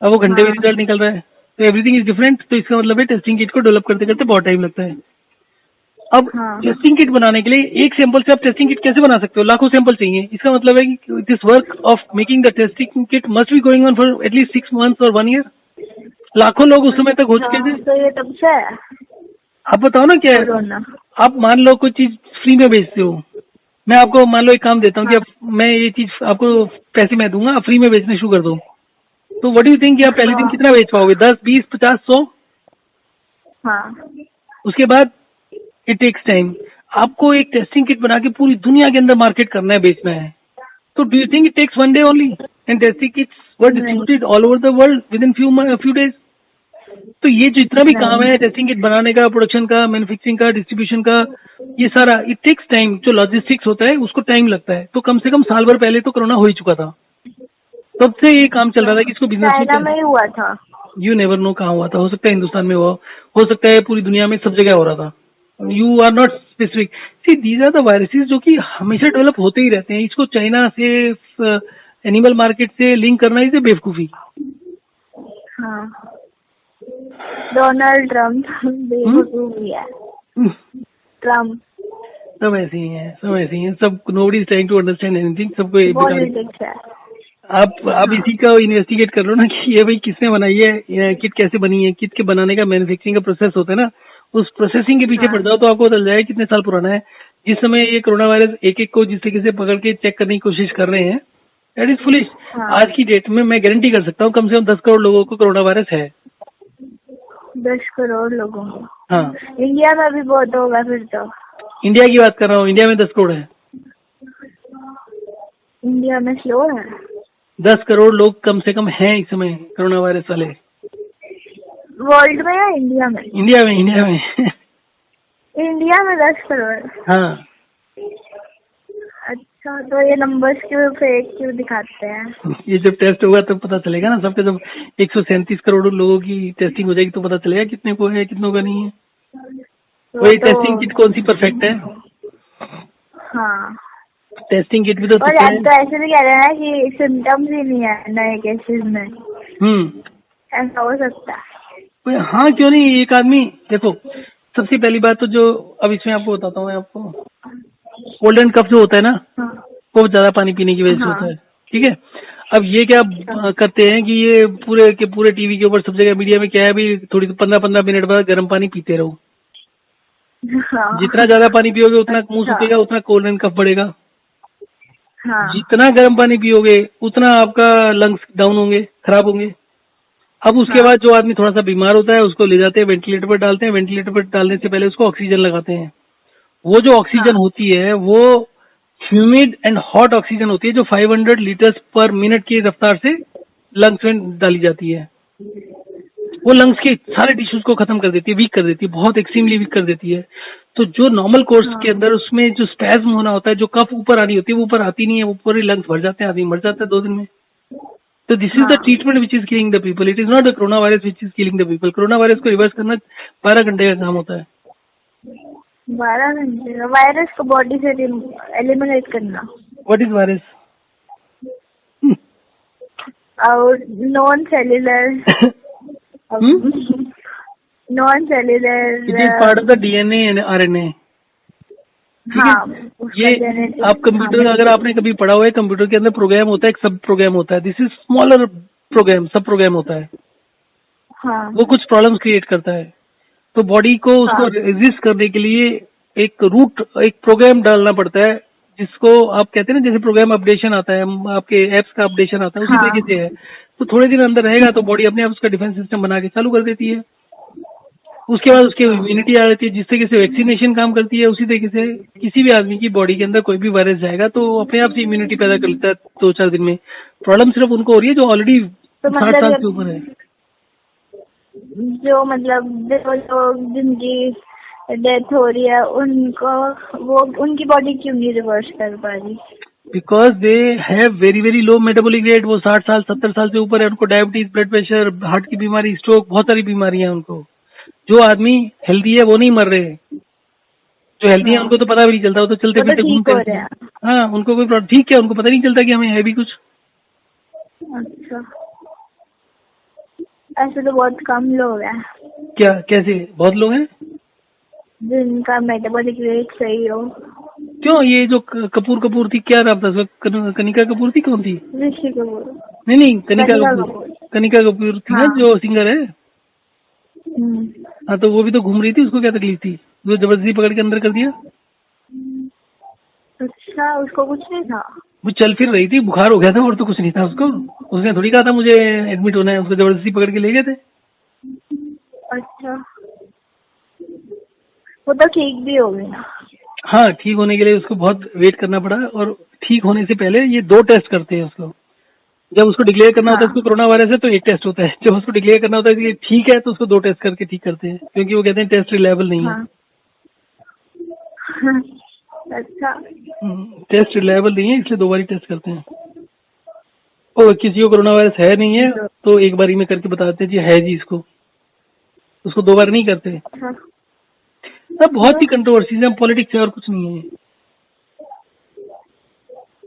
अब वो घंटे में हाँ। रिजल्ट निकल रहा है। तो एवरीथिंग इज डिफरेंट। तो इसका मतलब है टेस्टिंग किट को डेवलप करते करते बहुत टाइम लगता है। अब हाँ। टेस्टिंग किट बनाने के लिए एक सैंपल से आप टेस्टिंग किट कैसे बना सकते हो? लाखों सैंपल चाहिए। इसका मतलब है कि this work of making the testing kit must be going on for at least 6 months और 1 ईयर। लाखों लोग उस समय तक हो चुके थे। तो ये तब से है आप बताओ ना क्या है? कोरोना। आप मान लो कोई चीज फ्री में बेचते हो, मैं आपको मान लो एक काम देता हूँ कि मैं ये चीज आपको पैसे मैं दूंगा, आप फ्री में बेचने शुरू कर दो, तो व्हाट डू यू थिंक कि आप पहले दिन कितना बेच पाओगे? 10, 20, 50, 100? हाँ। उसके बाद इट टेक्स टाइम। आपको एक टेस्टिंग किट बना के पूरी दुनिया के अंदर मार्केट करना है, बेचना है। तो do you think it takes 1 day only? And testing kits were distributed all over the world within few days. तो ये जो इतना भी काम है टेस्टिंग किट बनाने का, प्रोडक्शन का, मैन्युफैक्चरिंग का, डिस्ट्रीब्यूशन का, ये सारा इट टेक्स टाइम। जो लॉजिस्टिक्स होता है उसको टाइम लगता है। तो कम से कम साल भर पहले तो कोरोना हो ही चुका था, तब से ये काम चल रहा था कि इसको बिजनेस चाइना में ही हुआ था। यू नेवर नो कहाँ हुआ था। हो सकता है हिंदुस्तान में हुआ, हो सकता है पूरी दुनिया में, सब जगह हो रहा था। You are not specific. See, these are the viruses जो कि हमेशा डेवलप होते ही रहते हैं। इसको चाइना से, एनिमल मार्केट से लिंक करना इसे बेवकूफी। हाँ। डोनाल्ड ट्रम्प बेवकूफ ही है। ट्रम्प सब ऐसे ही हैं, सब ऐसे ही हैं, सब nobody is trying to understand anything, सबको पॉलिटिक्स है। आप इसी का इन्वेस्टिगेट कर लो ना कि ये भाई किसने बनाई है, किट कैसे बनी है। किट के बनाने का मैन्युफैक्चरिंग का प्रोसेस होता है ना, उस प्रोसेसिंग के पीछे पड़ जाओ तो आपको पता चल जाएगा कितने साल पुराना है। जिस समय ये कोरोना वायरस एक एक को जिस तरीके से पकड़ के चेक करने की कोशिश कर रहे हैं, दैट इज फुलिश। आज की डेट में मैं गारंटी कर सकता हूँ कम से कम 10 करोड़ लोगों को कोरोना वायरस है। 10 करोड़ लोगों को? हाँ, इंडिया में भी बहुत होगा फिर तो। इंडिया की बात कर रहा हूँ, इंडिया में 10 करोड़ है। इंडिया में स्लो है। 10 करोड़ लोग कम से कम हैं इस समय कोरोना वायरस वाले। वर्ल्ड में या इंडिया में? इंडिया में, इंडिया में। इंडिया में 10 करोड़? हाँ। अच्छा, तो ये नंबर्स क्यों फेक क्यों दिखाते हैं? ये जब टेस्ट होगा तब पता चलेगा ना सबके। जब 137 करोड़ लोगों की टेस्टिंग हो जाएगी तो पता चलेगा कितने को है कितनों का नहीं है। वही टेस्टिंग किट कौन सी परफेक्ट है? हाँ। टेस्टिंग किट भी तो और आज तो ऐसे भी कह रहे हैं कि सिम्टम्स ही नहीं है नए केसेस में। ऐसा हो सकता है? हाँ, क्यों नहीं। एक आदमी देखो, सबसे पहली बात तो जो अब इसमें आपको बताता हूँ, मैं आपको कोल्ड एंड कफ जो होता है ना, वो ज्यादा पानी पीने की वजह से होता है। ठीक है। अब ये क्या करते हैं कि ये पूरे के पूरे टीवी के ऊपर सब जगह मीडिया में क्या है, अभी थोड़ी 15-15 मिनट बाद गर्म पानी पीते रहो। जितना ज्यादा पानी पियोगे उतना मुंह सूखेगा, उतना कोल्ड एंड कफ बढ़ेगा। जितना गर्म पानी पियोगे उतना आपका लंग्स डाउन होंगे, खराब होंगे। अब उसके बाद जो आदमी थोड़ा सा बीमार होता है उसको ले जाते हैं वेंटिलेटर पर डालते हैं। वेंटिलेटर पर डालने से पहले उसको ऑक्सीजन लगाते हैं। वो जो ऑक्सीजन होती है वो ह्यूमिड एंड हॉट ऑक्सीजन होती है, जो 500 लीटर्स पर मिनट की रफ्तार से लंग्स में डाली जाती है। वो लंग्स के सारे टिश्यूज को खत्म कर देती है, वीक कर देती है, बहुत एक्सट्रीमली वीक कर देती है। तो जो नॉर्मल कोर्स के अंदर उसमें जो स्पैज्म होना होता है, जो कफ ऊपर आनी होती है वो ऊपर आती नहीं है, वो पूरे लंग्स भर जाते हैं, आदमी मर जाता है 2 दिन में। तो this is the treatment which is killing the people. It is not the corona virus which is killing the people. Corona virus को रिवर्स करना 12 घंटे का काम होता है। 12 घंटे? वायरस को बॉडी से एलिमिनेट करना। What is virus? और non cellular non cellular, it is part of the DNA and RNA. हाँ, ये आप कंप्यूटर, अगर आपने कभी पढ़ा हुआ है, कंप्यूटर के अंदर प्रोग्राम होता है, एक सब प्रोग्राम होता है। दिस इज स्मॉलर प्रोग्राम, सब प्रोग्राम होता है। हाँ वो कुछ प्रॉब्लम्स क्रिएट करता है। तो बॉडी को उसको हाँ रेजिस्ट करने के लिए एक प्रोग्राम डालना पड़ता है, जिसको आप कहते हैं ना, जैसे प्रोग्राम अपडेशन आता है, आपके एप्स का अपडेशन आता है, उसी हाँ तरीके से है। तो थोड़े दिन अंदर रहेगा तो बॉडी अपने आप उसका डिफेंस सिस्टम बना के चालू कर देती है। उसके बाद उसकी अच्छा इम्यूनिटी आ जाती है, जिस तरीके से वैक्सीनेशन काम करती है उसी तरीके से किसी भी आदमी की बॉडी के अंदर कोई भी वायरस जाएगा तो अपने आप से इम्यूनिटी पैदा कर लेता है 2-4 दिन में। प्रॉब्लम सिर्फ उनको हो रही है जो ऑलरेडी तो 60 मतलब साल ये से ऊपर है। जो मतलब जो लोग जिनकी डेथ हो रही है उनको वो उनकी बॉडी क्यों नहीं रिवर्स कर पा रही? Because they have very very low metabolic rate. वो 60 साल 70 साल से ऊपर है, उनको डायबिटीज, ब्लड प्रेशर, हार्ट की बीमारी, स्ट्रोक, बहुत सारी बीमारियां हैं उनको। जो आदमी हेल्दी है वो नहीं मर रहे, जो हेल्दी है हाँ उनको तो पता भी नहीं चलता, वो तो चलते वो तो फिरते ठीक घूमते हो रहते रहे हैं। हैं। हाँ, उनको कोई प्रॉब्लम ठीक है, उनको पता नहीं चलता कि हमें है भी कुछ। अच्छा ऐसे तो बहुत कम लोग हैं क्या कैसे? बहुत लोग हैं। जिनका मेटाबॉलिक रेट सही हो। क्यों? ये जो कपूर कपूर थी, क्या नाम था उसका? कनिका कपूर थी, कौन थी? ऋषि कपूर। नहीं, कनिका कनिका कपूर। कपूर। कनिका कपूर थी ना, हाँ जो सिंगर है। हम्म, हाँ, तो वो भी तो घूम रही थी, उसको क्या तकलीफ थी? वो जबरदस्ती पकड़ के अंदर कर दिया। अच्छा उसको कुछ नहीं था। वो चल फिर रही थी, बुखार हो गया था और तो कुछ नहीं था उसको। उसने थोड़ी कहा था मुझे एडमिट होना है, उसको जबरदस्ती पकड़ के ले गए थे। अच्छा वो तो ठीक भी हो गई ना। हाँ, ठीक होने के लिए उसको बहुत वेट करना पड़ा, और ठीक होने से पहले ये 2 टेस्ट करते हैं उसको। जब उसको डिक्लेयर करना होता है हाँ उसको कोरोना वायरस है तो एक टेस्ट होता है, जब उसको डिक्लेयर करना होता है कि ये ठीक है तो उसको 2 टेस्ट करके ठीक करते हैं, क्योंकि वो कहते हैं टेस्ट रिलायबल नहीं है। हाँ अच्छा टेस्ट रिलायबल नहीं है, इसलिए 2 बारी टेस्ट करते हैं। और किसी को कोरोना वायरस है नहीं है तो एक बारी में करके बता देते हैं जी है जी इसको, उसको 2 बार नहीं करते। अच्छा तब बहुत ही कंट्रोवर्सीज है, पॉलिटिक्स है और कुछ नहीं है।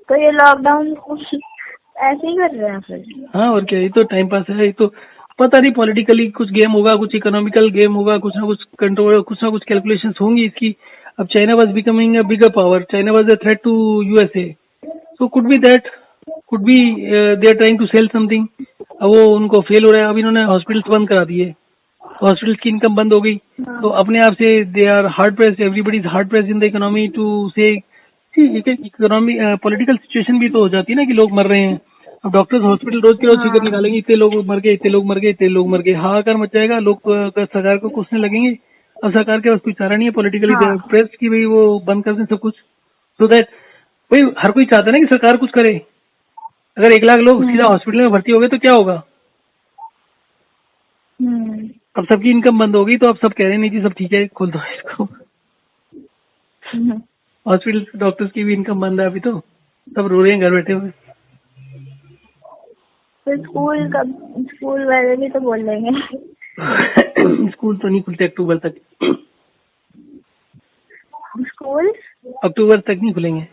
तो ये लॉकडाउन ऐसे ही कर रहे हैं फिर? हाँ, और क्या, ये तो टाइम पास है। ये तो पता नहीं, पॉलिटिकली कुछ गेम होगा, कुछ इकोनॉमिकल गेम होगा, कुछ ना कुछ कंट्रोल, कुछ ना कुछ कैलकुलेशंस होंगी इसकी। अब China was becoming a bigger power, China was a threat to USA, so could be that, could be they are trying to sell something. अब वो उनको फेल हो रहा है, अब इन्होंने हॉस्पिटल्स बंद करा दिए, हॉस्पिटल्स की इनकम बंद हो गई, तो हाँ अपने आप से they are hard press, everybody is hard press in the economy to say. Economy political situation भी तो हो जाती है ना कि लोग मर रहे हैं। अब डॉक्टर्स हॉस्पिटल रोज के रोज फिगर हाँ निकालेंगे, इतने लोग मर गए, इतने लोग मर गए, इतने लोग मर गए, हाहाकार मच जाएगा, लोग सरकार को कोसने लगेंगे। अब सरकार के पास कोई चारा नहीं है पॉलिटिकली हाँ प्रेस की, भाई वो बंद कर दें सब कुछ, सो दैट भाई हर कोई चाहता है ना कि सरकार कुछ करे। अगर 1 लाख लोग सीधा हम्म हॉस्पिटल में भर्ती हो गए तो क्या होगा? हम्म अब सबकी इनकम बंद हो गई तो अब सब कह रहे हैं नहीं जी सब ठीक है, खोल दो इसको। हम्म। हॉस्पिटल डॉक्टर्स की भी इनकम बंद है अभी, तो सब रो रहे हैं घर बैठे हुए। तो स्कूल वाले भी तो बोल देंगे। स्कूल तो नहीं खुलते अक्टूबर तक। स्कूल अक्टूबर तक नहीं खुलेंगे।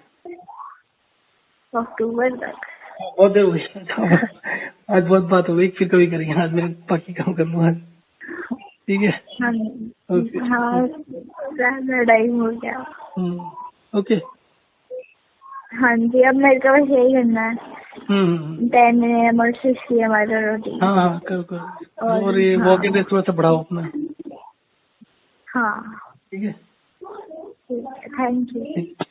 अक्टूबर तक। बहुत देर हो गई। आज बहुत बात हो गई, फिर कभी करेंगे, आज मैं बाकी काम कर लूँ आज। ठीक है। हाँ ओके। हाँ ज़्यादा टाइम हो गया। ओके। हाँ जी अब मेरे को बस यही करना है। 10 AM और 6 PM वाला रोटी। हाँ हाँ, करो करो, और ये हाँ वॉक इन थोड़ा सा बढ़ाओ अपना। हाँ ठीक है। ठीक है थैंक यू। ठीक।